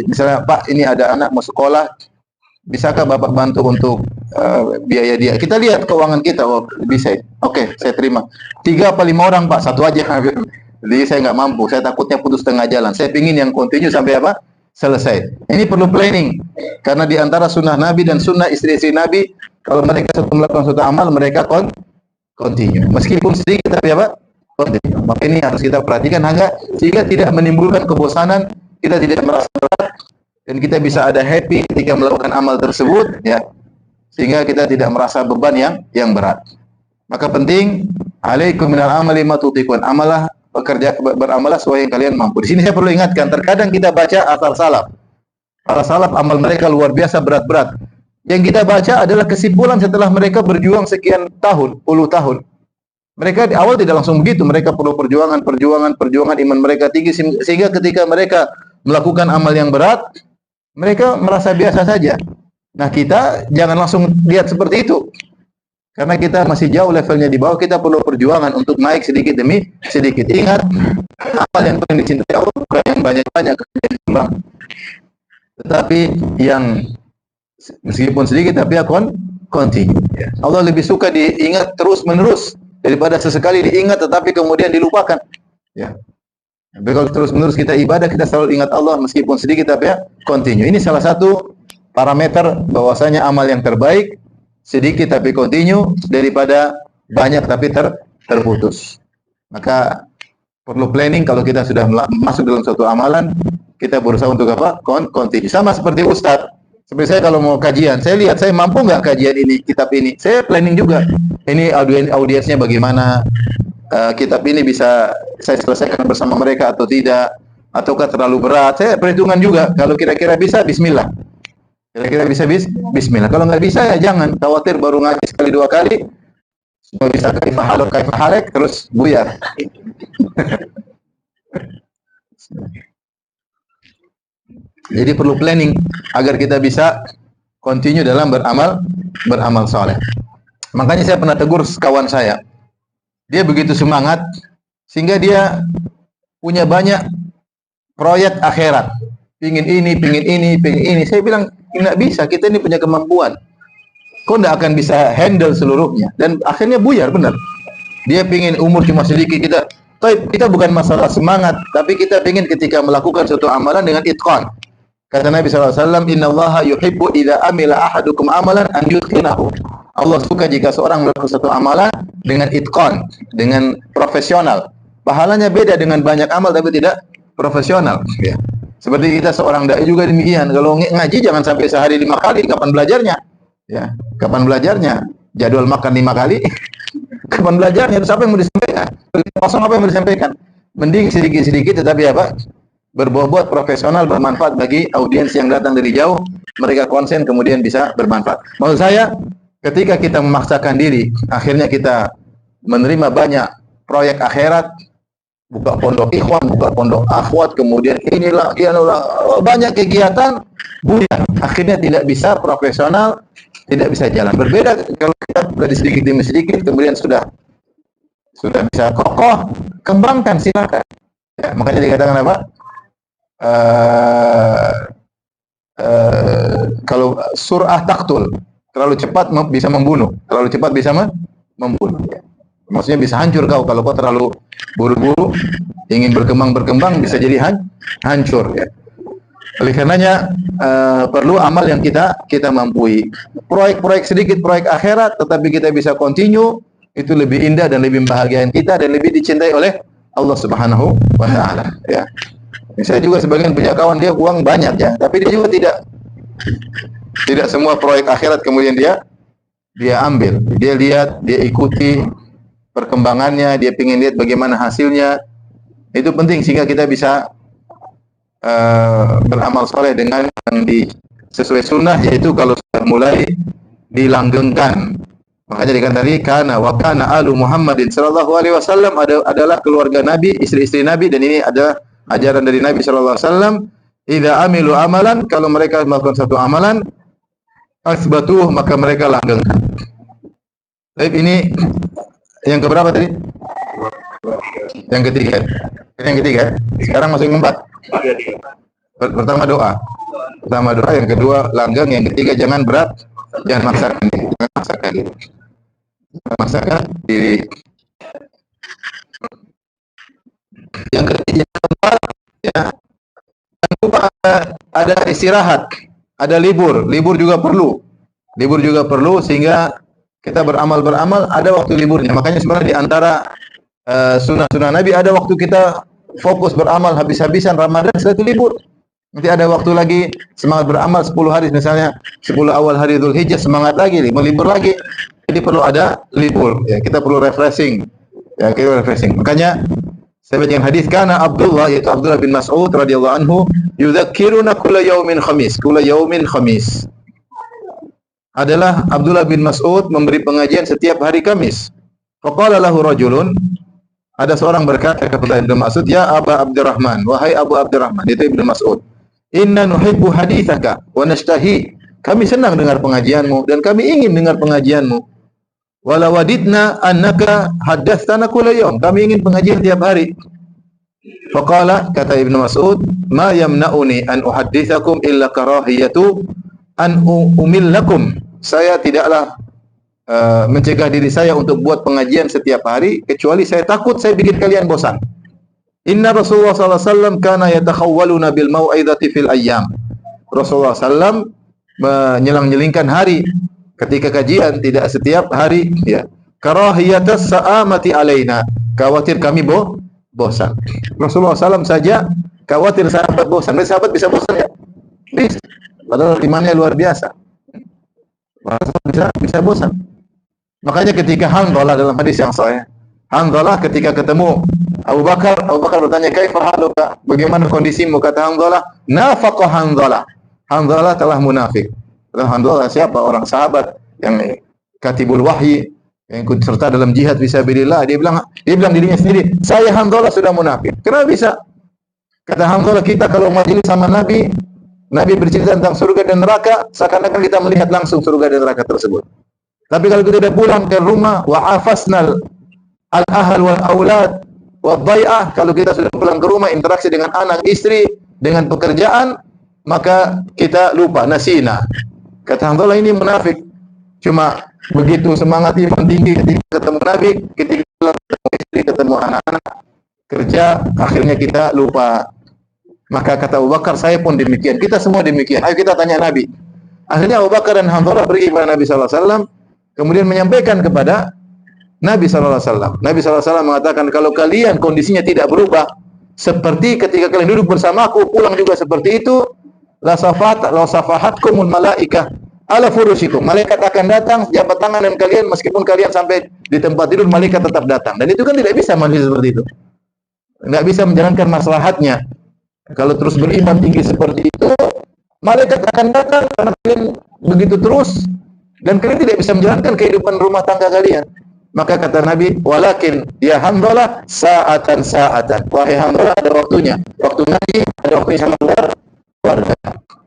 misalnya, Pak, ini ada anak mau sekolah, bisakah Bapak bantu untuk biaya dia. Kita lihat keuangan kita, oh bisa. Oke, saya terima. 3 apa 5 orang Pak, satu aja. Jadi saya nggak mampu, saya takutnya putus tengah jalan. Saya pingin yang continue sampai apa? Selesai. Ini perlu planning. Karena di antara sunnah Nabi dan sunnah istri-istri Nabi, kalau mereka sudah melakukan suatu amal, mereka continue. Meskipun sedikit tapi apa? Continue. Maka ini harus kita perhatikan sehingga tidak menimbulkan kebosanan, kita tidak merasa berat, dan kita bisa ada happy ketika melakukan amal tersebut, ya. Sehingga kita tidak merasa beban yang berat. Maka penting, alaikum minal amali ma tutiqun. Beramalah sesuai yang kalian mampu. Di sini saya perlu ingatkan, terkadang kita baca asar salaf. Para salaf amal mereka luar biasa berat-berat. Yang kita baca adalah kesimpulan setelah mereka berjuang sekian tahun, puluh tahun. Mereka di awal tidak langsung begitu. Mereka perlu perjuangan iman mereka tinggi sehingga ketika mereka melakukan amal yang berat, mereka merasa biasa saja. Nah, kita jangan langsung lihat seperti itu. Karena kita masih jauh levelnya di bawah, kita perlu perjuangan untuk naik sedikit demi sedikit. Ingat, amal yang paling dicintai Allah bukan yang banyak-banyak, tetapi yang meskipun sedikit tapi akan continue. Allah lebih suka diingat terus-menerus daripada sesekali diingat tetapi kemudian dilupakan. Ya. Tapi kalau terus-menerus kita ibadah, kita selalu ingat Allah meskipun sedikit tapi continue. Ini salah satu parameter bahwasanya amal yang terbaik sedikit tapi continue daripada banyak tapi terputus. Maka perlu planning. Kalau kita sudah masuk dalam suatu amalan, kita berusaha untuk apa? Continue. Sama seperti Ustadz. Seperti saya kalau mau kajian, saya lihat saya mampu nggak kajian ini, kitab ini. Saya planning juga. Ini audiensnya bagaimana? Kitab ini bisa saya selesaikan bersama mereka atau tidak? Ataukah terlalu berat? Saya perhitungan juga. Kalau kira-kira bisa, bismillah. Kira-kira bisa bismillah. Kalau nggak bisa ya jangan. Khawatir baru ngaji sekali 2 kali, semua bisa kaifahalek terus buyar. Jadi perlu planning agar kita bisa continue dalam beramal saleh. Makanya saya pernah tegur kawan saya. Dia begitu semangat sehingga dia punya banyak proyek akhirat. Pingin ini. Saya bilang, nggak bisa, kita ini punya kemampuan. Kau nggak akan bisa handle seluruhnya. Dan akhirnya buyar, benar. Dia pingin umur cuma sedikit, kita bukan masalah semangat, tapi kita pingin ketika melakukan suatu amalan dengan itqan. Kata Nabi SAW, Inna allaha yuhibbu idha amila ahadukum amalan an yutqinahu. Allah suka jika seorang melakukan suatu amalan dengan itqan, dengan profesional. Pahalanya beda dengan banyak amal tapi tidak profesional. Ya. Seperti kita seorang dai juga demikian. Kalau ngaji jangan sampai sehari 5 kali. Kapan belajarnya? Ya, kapan belajarnya? Jadwal makan 5 kali. Kapan belajarnya? Terus apa yang mau disampaikan? Kosong apa yang mau disampaikan? Mending sedikit-sedikit tetapi apa? Berbuat profesional, bermanfaat bagi audiens yang datang dari jauh. Mereka konsen kemudian bisa bermanfaat. Maksud saya, ketika kita memaksakan diri, akhirnya kita menerima banyak proyek akhirat. Buka pondok ikhwan, buka pondok akhwat, kemudian inilah, banyak kegiatan, akhirnya tidak bisa profesional, tidak bisa jalan. Berbeda kalau kita dari sedikit demi sedikit, kemudian sudah bisa kokoh, kembangkan, silakan. Ya, makanya dikatakan apa? Kalau surah taktul, terlalu cepat bisa membunuh, terlalu cepat bisa membunuh. Ya. Maksudnya bisa hancur kau kalau kau terlalu buru-buru ingin berkembang bisa jadi hancur. Ya. Oleh karenanya perlu amal yang kita mampu. Proyek-proyek sedikit, proyek akhirat, tetapi kita bisa continue, itu lebih indah dan lebih membahagiakan kita dan lebih dicintai oleh Allah Subhanahu wa Ta'ala. Ya. Saya juga sebagian punya kawan dia uang banyak ya, tapi dia juga tidak semua proyek akhirat kemudian dia ambil. Dia lihat, dia ikuti perkembangannya, dia ingin lihat bagaimana hasilnya. Itu penting sehingga kita bisa beramal soleh dengan yang sesuai sunnah, yaitu kalau sudah mulai dilanggengkan. Makanya dikatakan tadi kana wa kana alu Muhammadin sallallahu alaihi wasallam adalah keluarga Nabi, istri-istri Nabi, dan ini ada ajaran dari Nabi sallallahu alaihi wasallam. Idza amilu amalan, kalau mereka melakukan satu amalan, asbatuh, maka mereka langgengkan. Baik, ini yang keberapa tadi? Yang ketiga. Sekarang masuk yang 4. Pertama doa, yang kedua langgeng, yang ketiga jangan berat Jangan maksakan diri. Jangan maksakan diri. Jangan maksakan diri. Yang ketiga, ya, lupa ada istirahat, ada libur. Libur juga perlu. Libur juga perlu sehingga kita beramal ada waktu liburnya. Makanya sebenarnya di antara sunnah-sunnah Nabi ada waktu kita fokus beramal habis-habisan Ramadan setelah itu libur. Nanti ada waktu lagi semangat beramal 10 hari misalnya 10 awal hari Dzulhijjah semangat lagi, mau libur lagi. Jadi perlu ada libur. Ya, kita perlu refreshing. Ya, kita refreshing. Makanya saya bacakan hadis kana Abdullah yaitu Abdullah bin Mas'ud radhiyallahu anhu yudzakiruna kulla yaumin khamis. Kulla yaumin khamis. Adalah Abdullah bin Mas'ud memberi pengajian setiap hari Kamis. Faqala lahu rajulun, ada seorang berkata kepada Ibnu Mas'ud, "Ya Aba Abdurrahman, wahai Abu Abdurrahman," itu Ibnu Mas'ud. "Inna nuhibbu haditsaka wa nashtahi." Kami senang dengar pengajianmu dan kami ingin dengar pengajianmu. "Wala wadidna annaka haddatstana kulla yaum." Kami ingin pengajian tiap hari. Faqala, kata Ibnu Mas'ud, "Ma yamna'uni an uhadditsakum illa karahiyatu an umillakum." Saya tidaklah mencegah diri saya untuk buat pengajian setiap hari kecuali saya takut saya bikin kalian bosan. Inna Rasulullah sallallahu alaihi wasallam kana yatakhawwaluna bil mau'izati fil ayyam. Rasulullah sallam menyelang-nyelingkan hari ketika kajian, tidak setiap hari, ya. Karahiyatas sa'amati alaina. Khawatir kami bosan. Rasulullah sallam saja khawatir sahabat bosan. Sahabat bisa bosan ya? Bisa. Padahal imannya luar biasa. Bisa bosan. Makanya ketika Hanzalah dalam hadis yang sahih, Hanzalah ketika ketemu Abu Bakar bertanya, "Kaifa haluka?" Bagaimana kondisimu? Kata Hanzalah, "Nafaqa Hanzalah." Hanzalah telah munafik. Hanzalah siapa? Orang sahabat yang katibul wahyi, yang ikut serta dalam jihad fisabilillah. Dia bilang dirinya sendiri, "Saya Hanzalah sudah munafik." Kenapa bisa? Kata Hanzalah, "Kita kalau majelis sama Nabi bercerita tentang surga dan neraka, seakan-akan kita melihat langsung surga dan neraka tersebut. Tapi kalau kita sudah pulang ke rumah, wa afasnal al-ahl wal aulad wa dhai'ah, kalau kita sudah pulang ke rumah, interaksi dengan anak, istri, dengan pekerjaan, maka kita lupa, nasina." Kata Hanzalah, ini munafik. Cuma begitu semangat iman tinggi ketika ketemu Nabi, ketika ketemu istri, ketemu anak-anak, kerja, akhirnya kita lupa. Maka kata Abu Bakar, saya pun demikian. Kita semua demikian. Ayo kita tanya Nabi. Akhirnya Abu Bakar dan Hanzalah pergi kepada Nabi sallallahu alaihi wasallam, kemudian menyampaikan kepada Nabi sallallahu alaihi wasallam. Nabi sallallahu alaihi wasallam mengatakan, "Kalau kalian kondisinya tidak berubah seperti ketika kalian duduk bersamaku, pulang juga seperti itu, la safahatkumul malaikah ala furushikum." Malaikat akan datang jabat tangan dengan kalian meskipun kalian sampai di tempat tidur, malaikat tetap datang. Dan itu kan tidak bisa manusia seperti itu. Enggak bisa menjalankan maslahatnya. Kalau terus beriman tinggi seperti itu, malaikat akan datang karena kalian begitu terus dan kalian tidak bisa menjalankan kehidupan rumah tangga kalian. Maka kata Nabi, "Walakin ya Hanzalah sa'atan." Wahai Hanzalah, ada waktunya. Waktu ngaji, ada waktunya sama keluarga.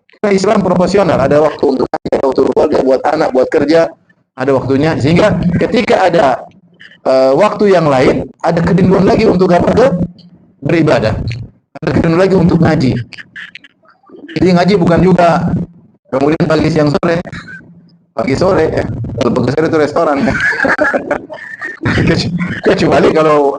Karena Islam proporsional, ada waktu untuk ngaji, ada waktu keluarga, buat anak, buat kerja, ada waktunya. Sehingga ketika ada waktu yang lain, ada kerinduan lagi untuk apa? Beribadah. Ada kerinduan lagi untuk ngaji. Jadi ngaji bukan juga kemudian pagi siang sore. Pagi sore ya. Kalau pagi sore itu restoran ya. Kecuali kalau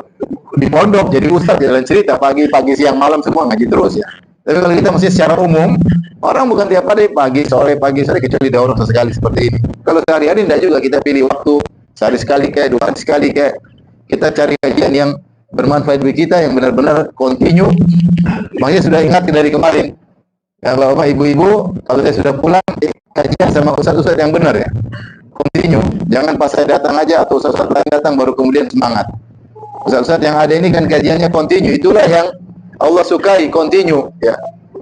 di pondok jadi ustaz jalan cerita pagi siang malam semua ngaji terus ya. Tapi kalau kita mesti secara umum, orang bukan tiap hari pagi sore kecuali daurah sekali seperti ini. Kalau sehari-hari tidak juga, kita pilih waktu sehari sekali kayak 2 hari sekali kayak, kita cari kajian yang bermanfaat bagi kita, yang benar-benar continue. Makanya sudah ingat dari kemarin, ya Bapak Ibu-ibu, kalau saya sudah pulang kajian sama ustaz-ustaz yang benar ya, continue. Jangan pas saya datang aja atau ustaz-ustaz lain datang baru kemudian semangat. Ustaz-ustaz yang ada ini kan kajiannya continue. Itulah yang Allah sukai, continue ya.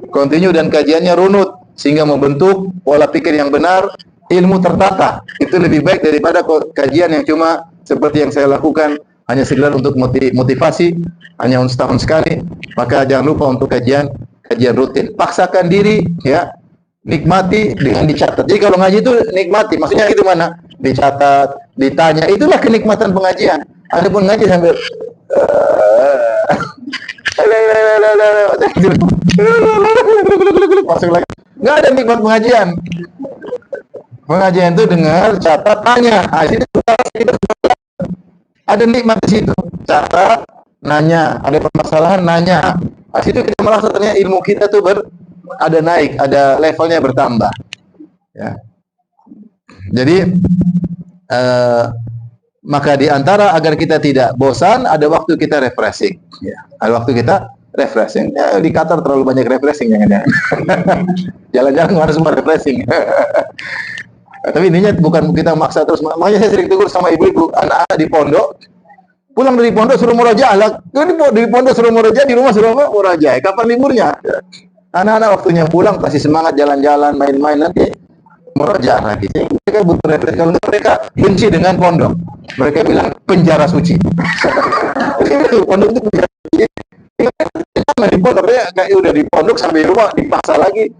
Continue dan kajiannya runut sehingga membentuk pola pikir yang benar, ilmu tertata. Itu lebih baik daripada kajian yang cuma seperti yang saya lakukan, hanya sekedar untuk motivasi, hanya setahun sekali. Maka jangan lupa untuk kajian rutin. Paksakan diri ya, nikmati dengan dicatat. Jadi kalau ngaji itu nikmati, maksudnya itu mana? Dicatat, ditanya, itulah kenikmatan pengajian. Adapun ngaji sambil masuk lagi. Nggak ada nikmat pengajian. Pengajian itu dengar, catat, tanya. Nah, situ kita ada nikmat di situ. Catat, nanya, ada permasalahan, nanya. Nah, situ kita merasa ternyata ilmu kita tuh ada naik, ada levelnya bertambah. Ya. Jadi maka di antara agar kita tidak bosan, ada waktu kita refreshing. Ya. Ada waktu kita refreshing. Ya, di Qatar terlalu banyak refreshing jangan-jangan. Jalan-jalan harus semua refreshing. Tapi ininya bukan kita maksa terus. Makanya saya sering tegur sama ibu-ibu, anak-anak di pondok, pulang dari pondok suruh murojaah. Di pondok suruh murojaah, di rumah suruh murojaah. Kapan liburnya? Anak-anak waktunya pulang kasih semangat jalan-jalan, main-main, nanti murojaah lagi. Mereka butuh refreshing. Kalau mereka benci dengan pondok, mereka bilang penjara suci. Pondok itu penjara suci. Di pondok, kayak udah di pondok sampai rumah dipaksa lagi.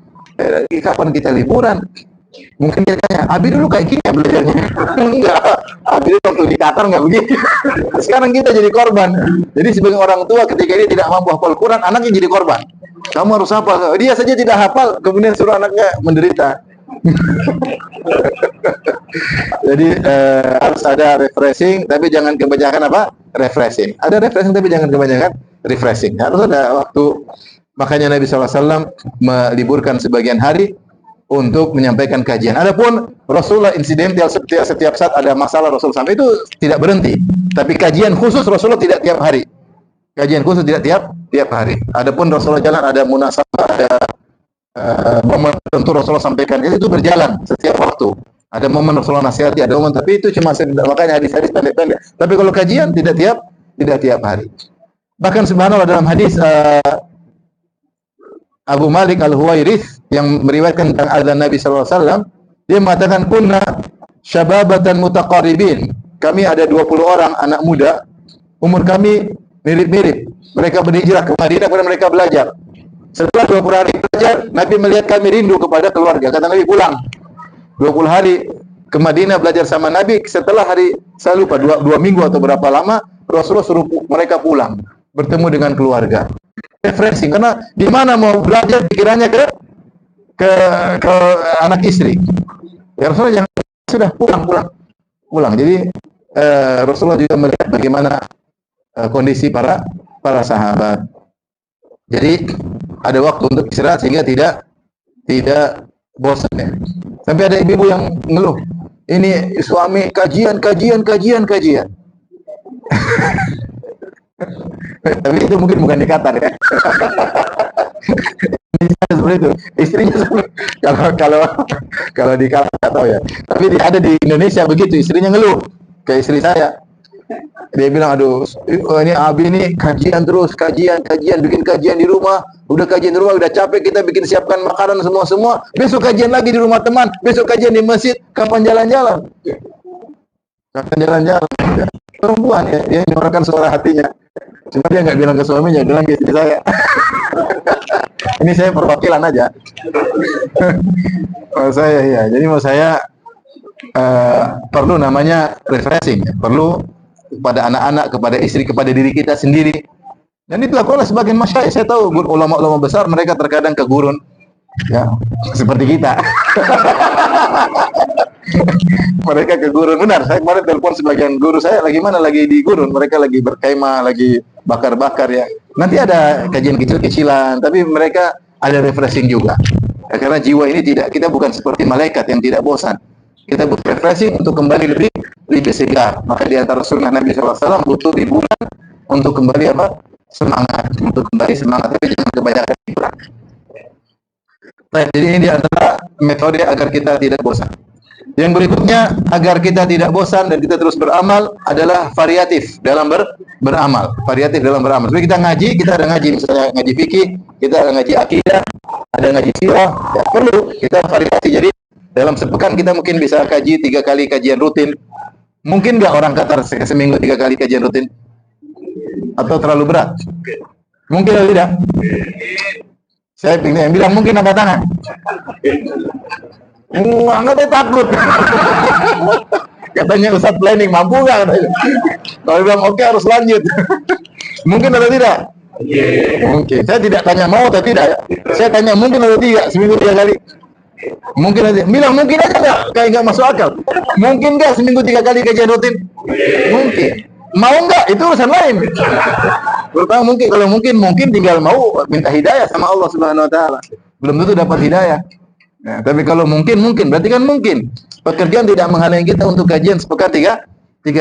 Kapan kita liburan? Mungkin dia tanya, Abi dulu kayak gini ya belajarnya? Enggak, Abi dulu waktu di Qatar enggak begitu. Sekarang kita jadi korban. Jadi sebagai orang tua ketika dia tidak mampu hafal Quran, anaknya jadi korban. Kamu harus hafal. Dia saja tidak hafal, kemudian suruh anaknya menderita. Jadi harus ada refreshing, tapi jangan kebanyakan apa? Refreshing. Ada refreshing, tapi jangan kebanyakan refreshing. Harus ada waktu. Makanya Nabi SAW meliburkan sebagian hari untuk menyampaikan kajian. Adapun Rasulullah insidental setiap saat ada masalah Rasul sampai itu tidak berhenti. Tapi kajian khusus Rasulullah tidak tiap hari. Kajian khusus tidak tiap hari. Adapun Rasulullah jalan ada munasabah, ada momen tertentu Rasulullah sampaikan itu berjalan setiap waktu. Ada momen Rasulullah nasihati, ada momen, tapi itu cuma makanya hadis-hadis pendek-pendek. Tapi kalau kajian tidak tiap hari. Bahkan subhanallah dalam hadis Abu Malik Al-Huwairith yang meriwayatkan tentang azan Nabi SAW, dia mengatakan kunna syababatan mutaqarribin. Kami ada 20 orang anak muda, umur kami mirip-mirip. Mereka berhijrah ke Madinah kemudian mereka belajar. Setelah 20 hari belajar, Nabi melihat kami rindu kepada keluarga. Kata Nabi pulang. 20 hari ke Madinah belajar sama Nabi, setelah hari saya lupa 2 minggu atau berapa lama Rasulullah suruh mereka pulang bertemu dengan keluarga. Refreshing, karena di mana mau belajar pikirannya ke anak istri. Ya Rasulullah jangan sudah pulang. Jadi Rasulullah juga melihat bagaimana kondisi para sahabat. Jadi ada waktu untuk istirahat sehingga tidak bosan ya. Sampai ada ibu yang ngeluh, ini suami kajian. Tapi itu mungkin bukan di Qatar ya. Seperti itu. Istrinya kalau di Qatar nggak tahu ya. Tapi ada di Indonesia begitu, istrinya ngeluh ke istri saya. Dia bilang, aduh, ini Abi ini kajian terus, kajian, bikin kajian di rumah. Udah kajian di rumah, udah capek kita bikin siapkan makanan semua. Besok kajian lagi di rumah teman, besok kajian di masjid. Kapan jalan-jalan? Kapan jalan-jalan? Perempuan ya, dia menyuarakan suara hatinya. Cuma dia nggak bilang ke suaminya, bilang ke istri saya. Ini saya perwakilan aja. Mau saya perlu namanya refreshing, perlu kepada anak-anak, kepada istri, kepada diri kita sendiri. Dan itu lakukanlah sebagian masyayikh. Saya tahu ulama-ulama besar mereka terkadang ke gurun, ya seperti kita. Mereka ke gurun, benar. Saya kemarin telepon sebagian guru saya lagi mana, lagi di gurun. Mereka lagi berkemah, lagi bakar-bakar ya. Nanti ada kajian kecil-kecilan, tapi mereka ada refreshing juga. Ya, karena jiwa ini kita bukan seperti malaikat yang tidak bosan. Kita butuh refreshing untuk kembali lebih segar. Maka di antara sunnah Nabi SAW butuh liburan untuk kembali semangat, tapi jangan kebanyakan hiburan. Nah, jadi ini di antara metode agar kita tidak bosan. Yang berikutnya, agar kita tidak bosan dan kita terus beramal adalah variatif dalam beramal. Variatif dalam beramal. Jadi kita ada ngaji, misalnya ngaji fikih, kita ada ngaji akidah, ada ngaji sirah, ya, perlu kita variasi. Jadi dalam sepekan kita mungkin bisa kaji 3 kali kajian rutin. Mungkin nggak orang Qatar seminggu 3 kali kajian rutin? Atau terlalu berat? Mungkin atau tidak? Saya yang bilang mungkin angkat tangan. Nggak takut. Katanya Ustadz planning, mampu nggak? Kalau bilang oke, harus lanjut. Mungkin atau tidak? Mungkin. Saya tidak tanya mau atau tidak. Saya tanya mungkin atau tidak, seminggu 3 kali. Mungkin aja. Bilang mungkin aja nggak? Kayak nggak masuk akal. Mungkin nggak seminggu 3 kali kajian rutin? Mungkin. Mau nggak? Itu urusan lain. Pertama mungkin. Kalau mungkin tinggal mau minta hidayah sama Allah Subhanahu Wa Taala. Belum tentu dapat hidayah. Nah, tapi kalau mungkin, berarti kan mungkin. Pekerjaan tidak menghalangi kita untuk kajian sepekan 3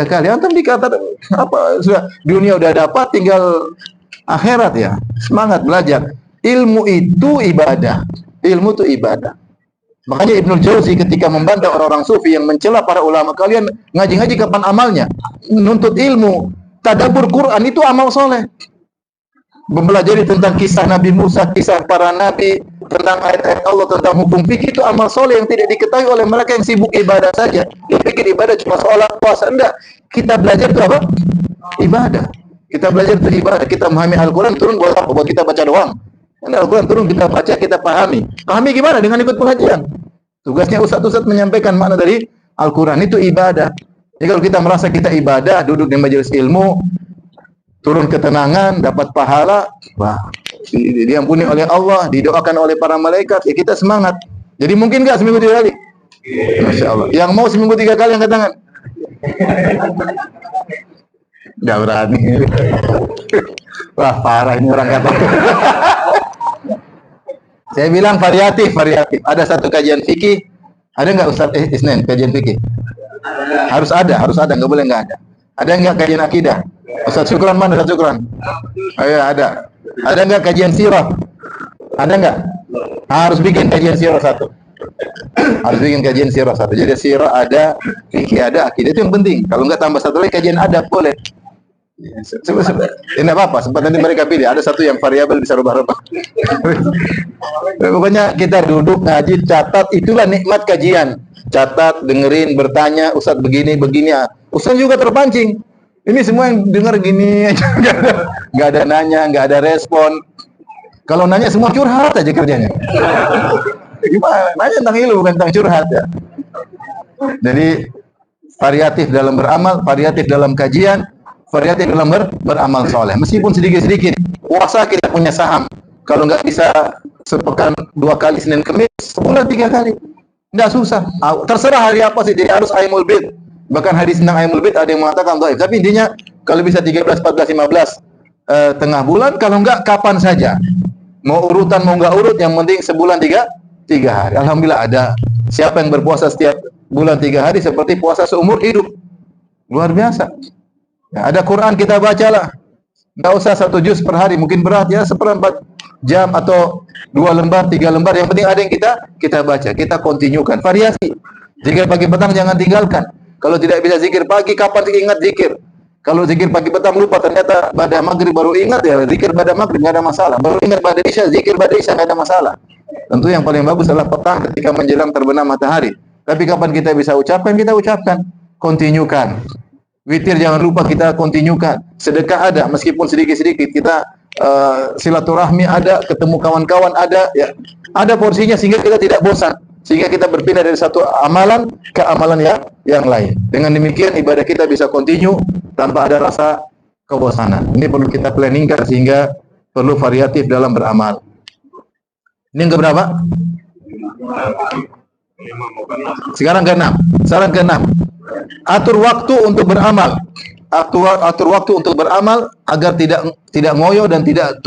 kali. Antum dikata apa? Sudah dunia udah dapat, tinggal akhirat ya. Semangat belajar. Ilmu itu ibadah. Ilmu itu ibadah. Makanya Ibnu Jauzi ketika membantah orang-orang sufi yang mencela para ulama, kalian ngaji-ngaji kapan amalnya? Menuntut ilmu, tadabbur Quran itu amal soleh. Mempelajari tentang kisah Nabi Musa, kisah para nabi, tentang ayat-ayat Allah, tentang hukum fikih itu amal soleh yang tidak diketahui oleh mereka yang sibuk ibadah saja. Dia pikir ibadah cuma sholat, puasa. Enggak. Kita belajar itu apa? Ibadah. Kita belajar itu ibadah. Kita memahami Al-Quran turun buat apa? Buat kita baca doang. Al-Quran turun kita baca, kita pahami. Pahami gimana? Dengan ikut pengajian. Tugasnya ustadz menyampaikan makna dari Al-Quran itu ibadah. Jadi kalau kita merasa kita ibadah, duduk di majelis ilmu, turun ketenangan, dapat pahala, wah, diampuni oleh Allah, didoakan oleh para malaikat, ya kita semangat. Jadi mungkin nggak seminggu 3 kali? Masya Allah. Yang mau seminggu 3 kali angkat tangan. Nggak berani. Wah parah ini orang kata. Saya bilang variatif. Ada satu kajian fikih, ada nggak Ustaz Isnin kajian fikih? Harus ada, nggak boleh nggak ada. Ada nggak kajian akidah? Ustaz Syukran mana Ustaz Syukran? Oh iya ada. Ada nggak kajian sirah? Ada nggak? Harus bikin kajian sirah satu. Jadi sirah ada, fikih ada, akidah itu yang penting. Kalau nggak tambah satu lagi kajian adab boleh. Ini apa-apa, sempat nanti mereka pilih. Ada satu yang variabel bisa rubah-rubah. Pokoknya kita duduk ngaji, catat, itulah nikmat kajian. Catat, dengerin, bertanya, Ustaz begini. Ustaz juga terpancing. Ini semua yang dengar gini aja, nggak ada nanya, nggak ada respon. Kalau nanya semua curhat aja kerjanya. Gimana? Nanya tentang ilmu bukan tentang curhat ya. Jadi variatif dalam beramal, variatif dalam kajian, variatif dalam beramal soleh. Meskipun sedikit-sedikit. Puasa kita punya saham. Kalau nggak bisa sepekan 2 kali Senin Kamis, sebulan 3 kali. Nggak susah. Terserah hari apa sih. Jadi harus Aimul Bid. Bahkan hadis tentang Aimul Bid ada yang mengatakan dhaif. Tapi intinya kalau bisa 13, 14, 15 tengah bulan. Kalau nggak kapan saja. Mau urutan mau nggak urut, yang penting sebulan 3 hari. Alhamdulillah ada. Siapa yang berpuasa setiap bulan 3 hari seperti puasa seumur hidup. Luar biasa. Ya, ada Quran kita bacalah. Nggak usah 1 juz per hari, mungkin berat ya, 1/4 jam atau 2 lembar, 3 lembar. Yang penting ada yang kita baca, kita kontinukan. Variasi. Zikir pagi petang jangan tinggalkan. Kalau tidak bisa zikir pagi, kapan ingat zikir? Kalau zikir pagi petang lupa, ternyata pada maghrib baru ingat, ya zikir pada maghrib nggak ada masalah. Baru ingat pada isya, zikir pada isya nggak ada masalah. Tentu yang paling bagus adalah petang ketika menjelang terbenam matahari. Tapi kapan kita bisa ucapkan, kita ucapkan. Kontinukan. Witir jangan lupa kita kontinukan. Sedekah ada, meskipun sedikit-sedikit. Kita silaturahmi ada, ketemu kawan-kawan ada, ya. Ada porsinya sehingga kita tidak bosan. Sehingga kita berpindah dari satu amalan ke amalan yang lain. Dengan demikian ibadah kita bisa kontinu tanpa ada rasa kebosanan. Ini perlu kita planningkan sehingga perlu variatif dalam beramal. Ini yang keberapa? Sekarang ke-6. Saran ke-6. Atur waktu untuk beramal. Atur waktu untuk beramal agar tidak ngoyo dan tidak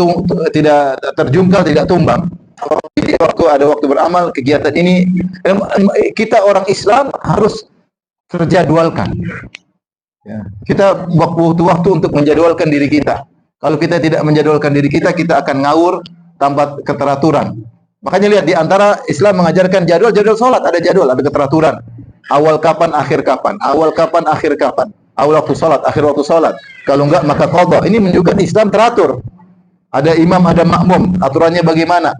terjungkal, tidak tumbang. Jadi ada waktu beramal, kegiatan ini kita orang Islam harus terjadwalkan. Ya. Kita butuh waktu untuk menjadwalkan diri kita. Kalau kita tidak menjadwalkan diri kita, kita akan ngawur tanpa keteraturan. Makanya lihat di antara Islam mengajarkan jadwal sholat, ada jadwal, ada keteraturan. Awal kapan, akhir kapan. Awal kapan, akhir kapan. Awal waktu sholat, akhir waktu sholat. Kalau enggak maka qadha. Ini menunjukkan Islam teratur. Ada imam, ada makmum. Aturannya bagaimana?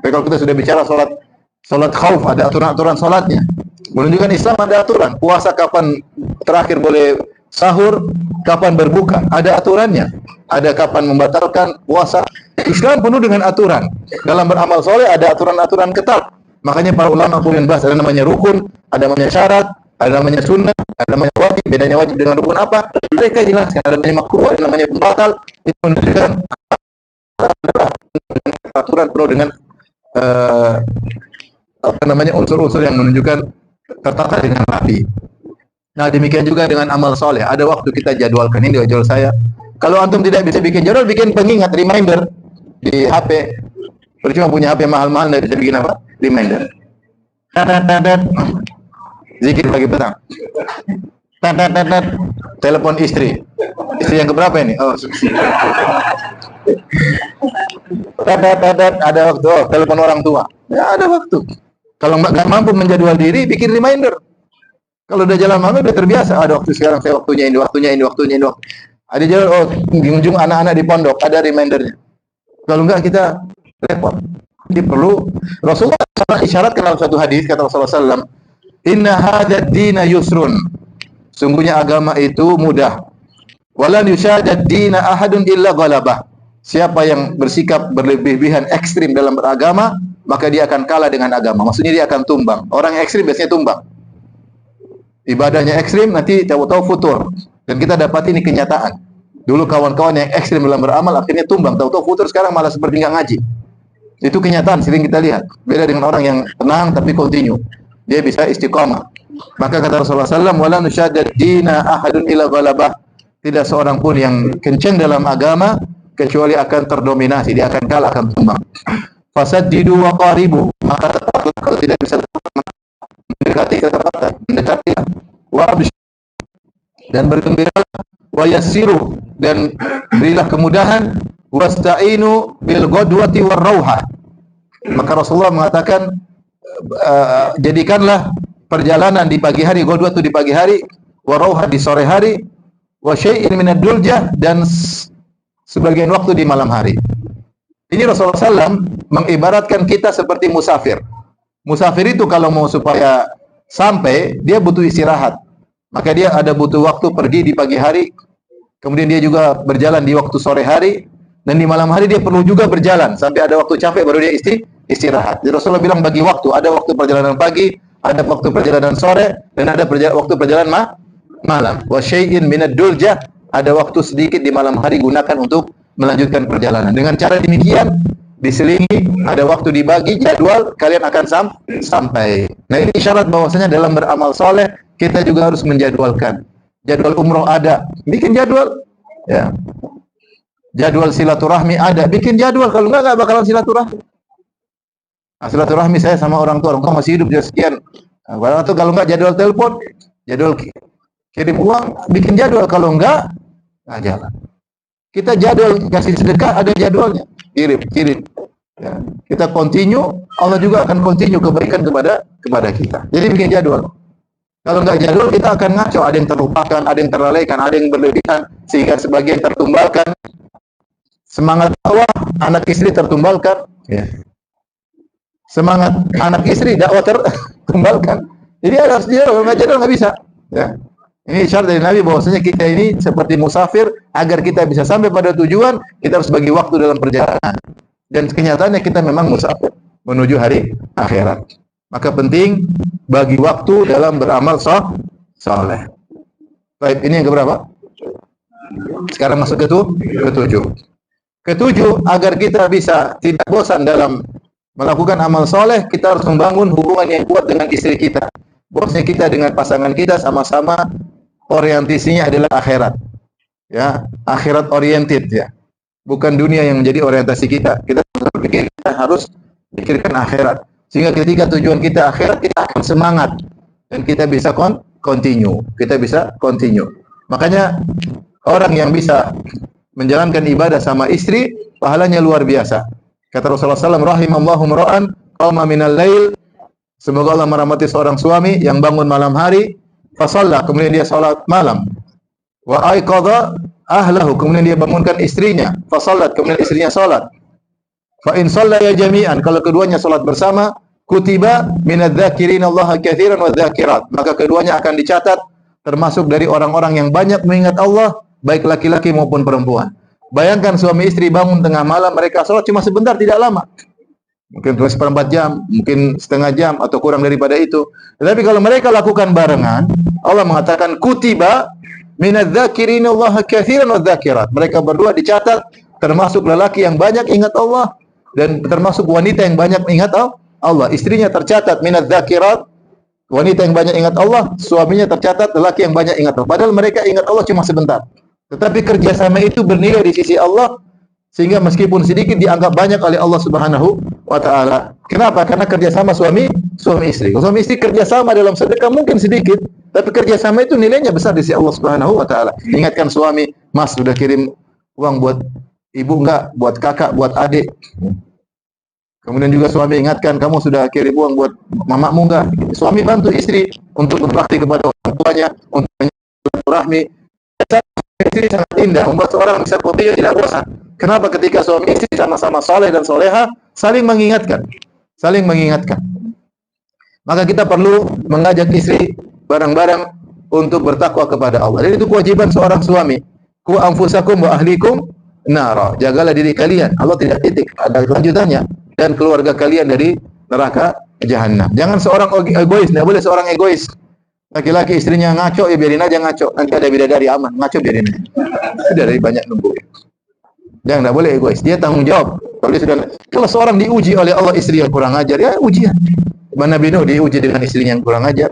Tapi kalau kita sudah bicara sholat khauf, ada aturan-aturan sholatnya. Menunjukkan Islam ada aturan. Puasa kapan terakhir boleh sahur, kapan berbuka, ada aturannya. Ada kapan membatalkan puasa. Islam penuh dengan aturan. Dalam beramal soleh ada aturan-aturan ketat. Makanya para ulama kemudian bahas, ada namanya rukun, ada namanya syarat, ada namanya sunnah, ada namanya wajib. Bedanya wajib dengan rukun apa? Mereka jelaskan. Ada namanya makruh, ada namanya pembatal. Itu menunjukkan aturan penuh dengan apa namanya, unsur-unsur yang menunjukkan tertata dengan rapi. Nah, demikian juga dengan amal soleh. Ada waktu kita jadwalkan, ini jadwal saya. Kalau antum tidak bisa bikin jadwal, bikin pengingat, reminder di HP. Percuma punya HP mahal-mahal, tidak bisa bikin apa? Reminder. Zikir pagi petang. Telepon istri. Istri yang keberapa ini? Oh, ada waktu. Oh, telepon orang tua. Ya, ada waktu. Kalau nggak mampu menjadwal diri, bikin reminder. Kalau udah jalan malam udah terbiasa. Ada waktu sekarang, saya waktunya ini, waktunya ini, waktunya ini. Ada jalan, oh, ujung anak-anak di pondok, ada remindernya. Kalau enggak kita repot. Jadi perlu. Rasulullah isyaratkan dalam satu hadis, kata Rasulullah SAW, Inna hadad dina yusrun. Sungguhnya agama itu mudah. Walan yushadad dina ahadun illa ghalabah. Siapa yang bersikap berlebihan ekstrim dalam beragama, maka dia akan kalah dengan agama. Maksudnya dia akan tumbang. Orang yang ekstrim biasanya tumbang. Ibadahnya ekstrim, nanti tahu-tahu futur. Dan kita dapat ini kenyataan. Dulu kawan-kawan yang ekstrim dalam beramal, akhirnya tumbang. Tahu-tahu futur, sekarang malah seperti nggak ngaji. Itu kenyataan, sering kita lihat. Beda dengan orang yang tenang, tapi continue. Dia bisa istiqamah. Maka kata Rasulullah SAW, وَلَا نُشَادَ الدِّينَ أَحَدٌ إِلَّا غَلَبَهُ. Tidak seorang pun yang kencang dalam agama, kecuali akan terdominasi. Dia akan kalah, akan tumbang. فَسَدِّدُوا وَقَارِبُوا. Maka tetaplah, kalau tidak bisa mendekati ketepatan, mendekati dan bergembira, wa yassiru, dan berilah kemudahan, wasta'inu bil ghadwati war rauha. Maka Rasulullah mengatakan, jadikanlah perjalanan di pagi hari, ghadwah itu di pagi hari, wa rauha di sore hari, wa syai'in minad duljah, dan sebagian waktu di malam hari. Ini Rasulullah SAW mengibaratkan kita seperti musafir. Musafir itu kalau mau supaya sampai, dia butuh istirahat. Maka dia ada butuh waktu pergi di pagi hari, kemudian dia juga berjalan di waktu sore hari, dan di malam hari dia perlu juga berjalan sampai ada waktu capek baru dia istirahat. Jadi Rasulullah bilang bagi waktu, ada waktu perjalanan pagi, ada waktu perjalanan sore, dan ada waktu perjalanan malam. Wa syai'in minad duljah, ada waktu sedikit di malam hari gunakan untuk melanjutkan perjalanan. Dengan cara demikian diselingi, ada waktu dibagi, jadwal, kalian akan sampai. Nah, ini isyarat bahwasanya dalam beramal soleh kita juga harus menjadwalkan. Jadwal umroh ada, bikin jadwal. Ya. Jadwal silaturahmi ada, bikin jadwal. Kalau enggak bakalan silaturahmi. Nah, silaturahmi saya sama orang tua masih hidup dia sekian. Nah, kalau enggak jadwal telepon, jadwal kirim uang, bikin jadwal. Kalau enggak, nah jalan. Kita jadwal kasih sedekah ada jadwalnya, kirim. Ya. Kita continue, Allah juga akan continue kebaikan kepada kita. Jadi bikin jadwal. Kalau enggak jadwal kita akan ngaco, ada yang terlupakan, ada yang terlalaikan, ada yang berlebihan sehingga sebagian tertumbalkan. Semangat dakwah anak istri tertumbalkan, ya. Semangat anak istri dakwah tertumbalkan. Jadi harus jadwal, kalau enggak jadwal enggak bisa, ya. Ini syarat dari Nabi bahwasanya kita ini seperti musafir, agar kita bisa sampai pada tujuan, kita harus bagi waktu dalam perjalanan. Dan kenyataannya kita memang musafir menuju hari akhirat. Maka penting bagi waktu dalam beramal soleh. Baik, ini yang keberapa? Sekarang masuk ketujuh. Ketujuh, agar kita bisa tidak bosan dalam melakukan amal soleh, kita harus membangun hubungan yang kuat dengan istri kita. Bosnya kita dengan pasangan kita sama-sama orientasinya adalah akhirat. Ya, akhirat oriented, ya. Bukan dunia yang menjadi orientasi kita. Kita berpikir, kita harus pikirkan akhirat. Sehingga ketika tujuan kita akhirat, kita akan semangat dan kita bisa continue. Kita bisa continue. Makanya orang yang bisa menjalankan ibadah sama istri, pahalanya luar biasa. Kata Rasulullah SAW, rahimallahu mar'an qama minal lail. Semoga Allah merahmati seorang suami yang bangun malam hari, fasalla, kemudian dia salat malam. Wa aiqadha ahlahu, kemudian dia bangunkan istrinya, fasallat, kemudian istrinya salat. Fa in shallaya jami'an, kalau keduanya salat bersama, kutiba minadz-dzakirin Allah katsiran wadz-dzakirat, maka keduanya akan dicatat termasuk dari orang-orang yang banyak mengingat Allah, baik laki-laki maupun perempuan. Bayangkan suami istri bangun tengah malam, mereka salat cuma sebentar, tidak lama. Mungkin 1/4 jam, mungkin setengah jam atau kurang daripada itu. Tetapi kalau mereka lakukan barengan, Allah mengatakan kutiba minadz-dzakirin Allah katsiran wadz-dzakirat. Mereka berdua dicatat termasuk lelaki yang banyak ingat Allah dan termasuk wanita yang banyak ingat Allah. Istrinya tercatat minadz dzakirat, wanita yang banyak ingat Allah, suaminya tercatat lelaki yang banyak ingat Allah. Padahal mereka ingat Allah cuma sebentar. Tetapi kerjasama itu bernilai di sisi Allah, sehingga meskipun sedikit dianggap banyak oleh Allah Subhanahu wa taala. Kenapa? Karena kerjasama suami istri. Kalau suami istri kerjasama dalam sedekah mungkin sedikit, tapi kerjasama itu nilainya besar di sisi Allah Subhanahu wa taala. Ingatkan suami, "Mas, sudah kirim uang buat ibu enggak? Buat kakak, buat adik?" Kemudian juga suami ingatkan, "Kamu sudah kirim uang buat mamamu enggak?" Suami bantu istri untuk berbakti kepada orang tuanya, untuk bersilaturahmi. Istri sangat indah, membuat seorang bisa kopiah tidak bosan. Kenapa? Ketika suami istri sama-sama saleh dan soleha, saling mengingatkan. Saling mengingatkan. Maka kita perlu mengajak istri bareng-bareng untuk bertakwa kepada Allah. Dan itu kewajiban seorang suami. Ku anfusakum wa ahlikum nara. Jagalah diri kalian. Allah tidak titik, ada lanjutannya. Dan keluarga kalian dari neraka jahanam. Jangan seorang egois, tidak boleh seorang egois. Laki-laki istrinya ngaco, ya biarin aja ngaco. Nanti ada bidadari aman, ngaco biarin aja. Bidadari banyak nunggu. Jangan, tidak boleh egois. Dia tanggung jawab. Kalau seorang diuji oleh Allah istri yang kurang ajar, ya ujian. Nabi Nuh diuji dengan istrinya yang kurang ajar.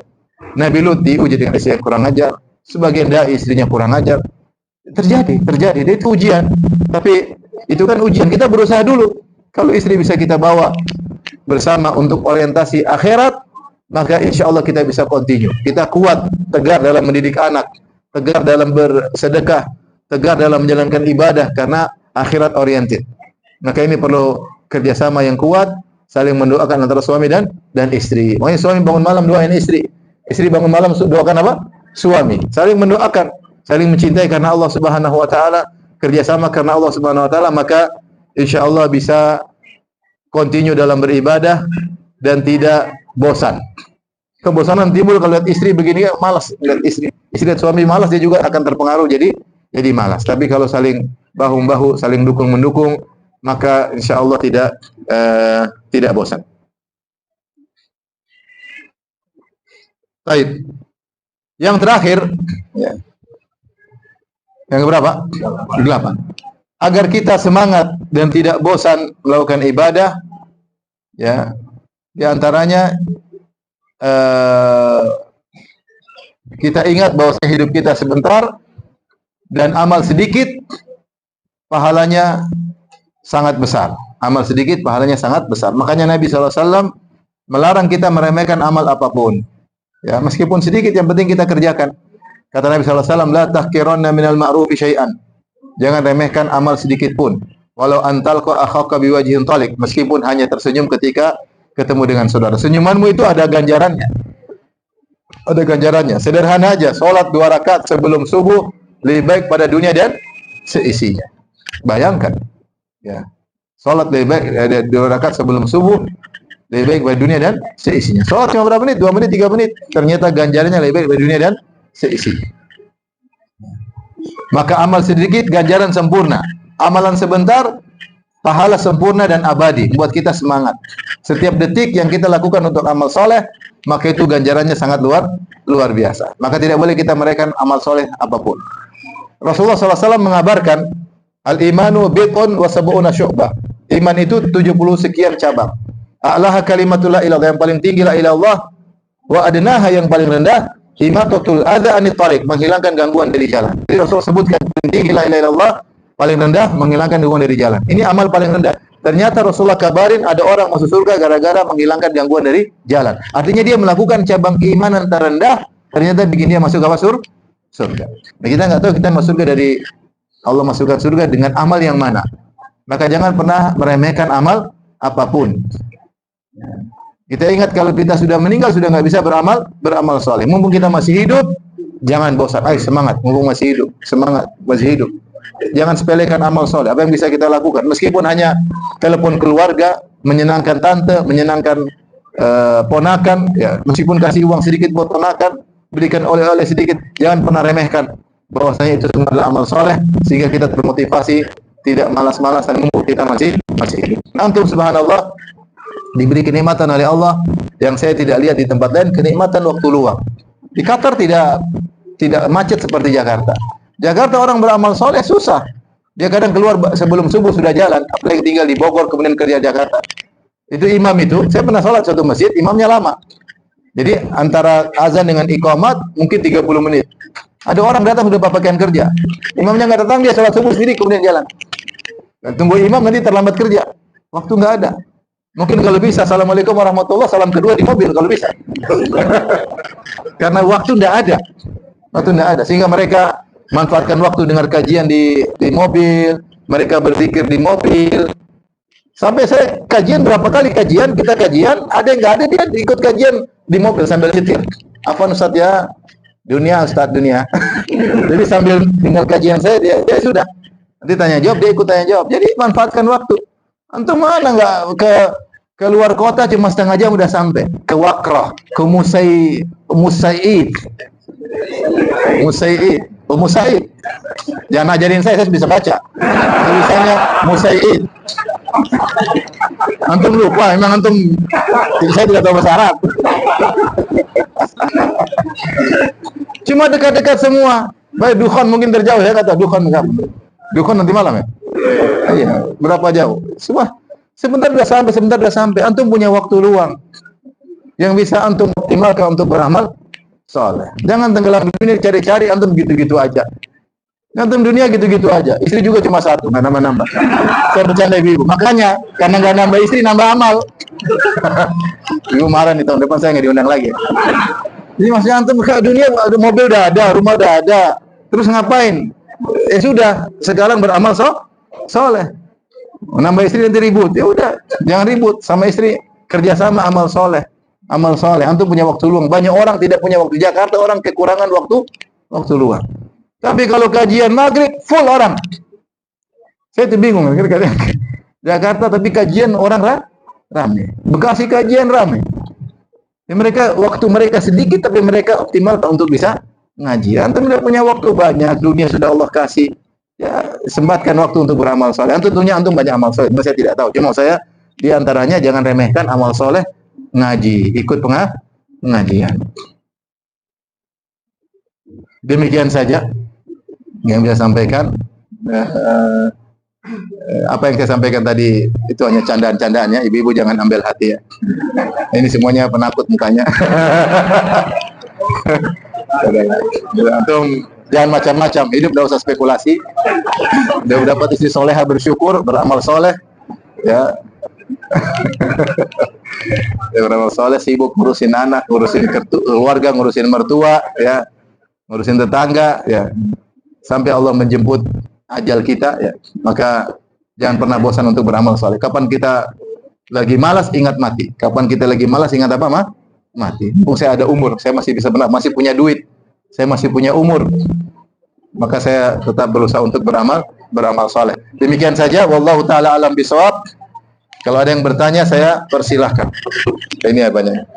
Nabi Lut diuji dengan istri yang kurang ajar. Sebagian dai istrinya kurang ajar. Terjadi. Itu ujian. Tapi itu kan ujian. Kita berusaha dulu. Kalau istri bisa kita bawa bersama untuk orientasi akhirat, maka insya Allah kita bisa continue. Kita kuat, tegar dalam mendidik anak, tegar dalam bersedekah, tegar dalam menjalankan ibadah karena akhirat oriented. Maka ini perlu kerjasama yang kuat, saling mendoakan antara suami dan istri. Makanya suami bangun malam doain istri, istri bangun malam doakan apa? Suami. Saling mendoakan, saling mencintai karena Allah Subhanahu wa taala, kerjasama karena Allah Subhanahu wa taala, maka insya Allah bisa continue dalam beribadah dan tidak bosan. Kebosanan timbul kalau lihat istri begini, malas lihat istri. Istri lihat suami malas, dia juga akan terpengaruh jadi malas. Tapi kalau saling bahu-bahu, saling dukung-mendukung, maka insya Allah tidak bosan. Baik. Yang terakhir, ya. Yang berapa? 8. Agar kita semangat dan tidak bosan melakukan ibadah, ya, di antaranya kita ingat bahwa hidup kita sebentar dan amal sedikit pahalanya sangat besar. Amal sedikit pahalanya sangat besar. Makanya Nabi SAW melarang kita meremehkan amal apapun. Ya, meskipun sedikit yang penting kita kerjakan. Kata Nabi SAW, la tahqiranna minal ma'rufi syai'an. Jangan remehkan amal sedikit pun. Walau antalqa akhaka biwajhin talik, meskipun hanya tersenyum ketika ketemu dengan saudara. Senyumanmu itu ada ganjarannya. Ada ganjarannya. Sederhana aja, salat 2 rakaat sebelum subuh lebih baik pada dunia dan seisinya. Bayangkan. Ya. Salat lebih baik ada 2 rakaat sebelum subuh lebih baik pada dunia dan seisinya. Salat cuma berapa menit? 2 menit, 3 menit. Ternyata ganjarannya lebih baik pada dunia dan seisinya. Maka amal sedikit ganjaran sempurna. Amalan sebentar pahala sempurna dan abadi, buat kita semangat. Setiap detik yang kita lakukan untuk amal soleh, maka itu ganjarannya sangat luar biasa. Maka tidak boleh kita meremehkan amal soleh apapun. Rasulullah SAW mengabarkan, al-imanu bid'un wa sab'una syu'bah. Iman itu 70 sekian cabang. A'laha kalimatul la ilaha, yang paling tinggi la ilaha illallah, wa adnaha, yang paling rendah imatatul adza anit thariq, menghilangkan gangguan dari jalan. Jadi Rasulullah sebutkan paling tinggi la ilaha illallah, paling rendah menghilangkan gangguan dari jalan. Ini amal paling rendah. Ternyata Rasulullah kabarin ada orang masuk surga gara-gara menghilangkan gangguan dari jalan. Artinya dia melakukan cabang keimanan terendah, ternyata bikin dia masuk apa? Surga. Nah, kita nggak tahu kita masuk surga dari Allah masukkan surga dengan amal yang mana. Maka jangan pernah meremehkan amal apapun. Kita ingat kalau kita sudah meninggal, sudah nggak bisa beramal soleh. Mumpung kita masih hidup, jangan bosan. Ayo semangat, mumpung masih hidup, semangat, masih hidup. Jangan sepelekan amal soleh. Apa yang bisa kita lakukan? Meskipun hanya telepon keluarga, menyenangkan tante, menyenangkan ponakan, ya, meskipun kasih uang sedikit buat ponakan, berikan oleh-oleh sedikit, jangan pernah remehkan bahwasanya itu semua adalah amal soleh, sehingga kita termotivasi, tidak malas-malasan mumpung kita masih hidup. Antum subhanallah diberi kenikmatan oleh Allah yang saya tidak lihat di tempat lain, kenikmatan waktu luang. Di Qatar tidak macet seperti Jakarta. Jakarta orang beramal soleh susah. Dia kadang keluar sebelum subuh sudah jalan, apalagi tinggal di Bogor kemudian kerja Jakarta. Itu imam itu, saya pernah sholat satu masjid, imamnya lama. Jadi antara azan dengan iqamat mungkin 30 menit. Ada orang datang sudah pakaian kerja. Imamnya nggak datang, dia sholat subuh sendiri kemudian jalan. Dan tunggu imam nanti terlambat kerja. Waktu nggak ada. Mungkin kalau bisa, assalamualaikum warahmatullah, salam kedua di mobil kalau bisa. Karena waktu nggak ada. Waktu nggak ada. Sehingga mereka manfaatkan waktu dengar kajian di mobil. Mereka berzikir di mobil. Sampai saya kajian berapa kali kajian, kita kajian, ada yang nggak ada, dia ikut kajian di mobil sambil setir. Apa Ustaz ya? Dunia Ustaz, dunia. Jadi sambil dengar kajian saya, dia sudah. Nanti tanya jawab, dia ikut tanya jawab. Jadi manfaatkan waktu. Antum mana nggak ke luar kota cuma setengah jam udah sampai. Ke Wakrah, ke Musai'id. Jangan ajarin saya bisa baca. Tulisannya Musai'id. Antum lupa, emang antum saya tidak tahu bahasa Arab. Cuma dekat-dekat semua. Baik Dukhan mungkin terjauh, saya kata Dukhan enggak. Dukhan nanti malam ya? Iya, berapa jauh? Semua sebentar sudah sampai. Antum punya waktu luang yang bisa antum optimalkan untuk beramal saleh. Jangan tenggelam di dunia cari-cari antum gitu-gitu aja. Antum dunia gitu-gitu aja. Istri juga cuma satu, nggak nambah-nambah. Saya bercanda ibu. Makanya karena nggak nambah istri, nambah amal. Ibu marah nih, tahun depan saya nggak diundang lagi. Jadi maksudnya antum ke dunia, mobil udah ada, rumah udah ada. Terus ngapain? Sudah, sekarang beramal soleh. Nambah istri nanti ribut. Ya udah, jangan ribut sama istri. Kerjasama amal soleh. Amal soleh. Antum punya waktu luang. Banyak orang tidak punya waktu. Jakarta orang kekurangan waktu luang. Tapi kalau kajian maghrib full orang. Saya tuh bingung. Jakarta tapi kajian orang ramai. Bekasi kajian ramai. Ya, waktu mereka sedikit tapi mereka optimal untuk bisa ngaji. Antum tidak punya waktu banyak. Dunia sudah Allah kasih. Ya, sempatkan waktu untuk beramal soleh. Tentunya antum banyak amal soleh. Saya tidak tahu. Cuma saya diantaranya jangan remehkan amal soleh ngaji. Ikut pengajian. Demikian saja yang bisa sampaikan. Apa yang saya sampaikan tadi itu hanya candaan-candaannya. Ibu-ibu jangan ambil hati ya. Ini semuanya penakut mukanya. Antum jangan macam-macam. Hidup tidak usah spekulasi. Udah dapat istri soleha bersyukur, beramal soleh. Ya. Beramal soleh, sibuk ngurusin anak, ngurusin keluarga, ngurusin mertua, ya, ngurusin tetangga, ya. Sampai Allah menjemput ajal kita, ya. Maka jangan pernah bosan untuk beramal soleh. Kapan kita lagi malas, ingat mati. Kapan kita lagi malas, ingat apa, mati. Saya ada umur, saya masih bisa masih punya duit, saya masih punya umur. Maka saya tetap berusaha untuk beramal soleh. Demikian saja. Wallahu taala alam bisawab. Kalau ada yang bertanya, saya persilahkan. Ini apanya?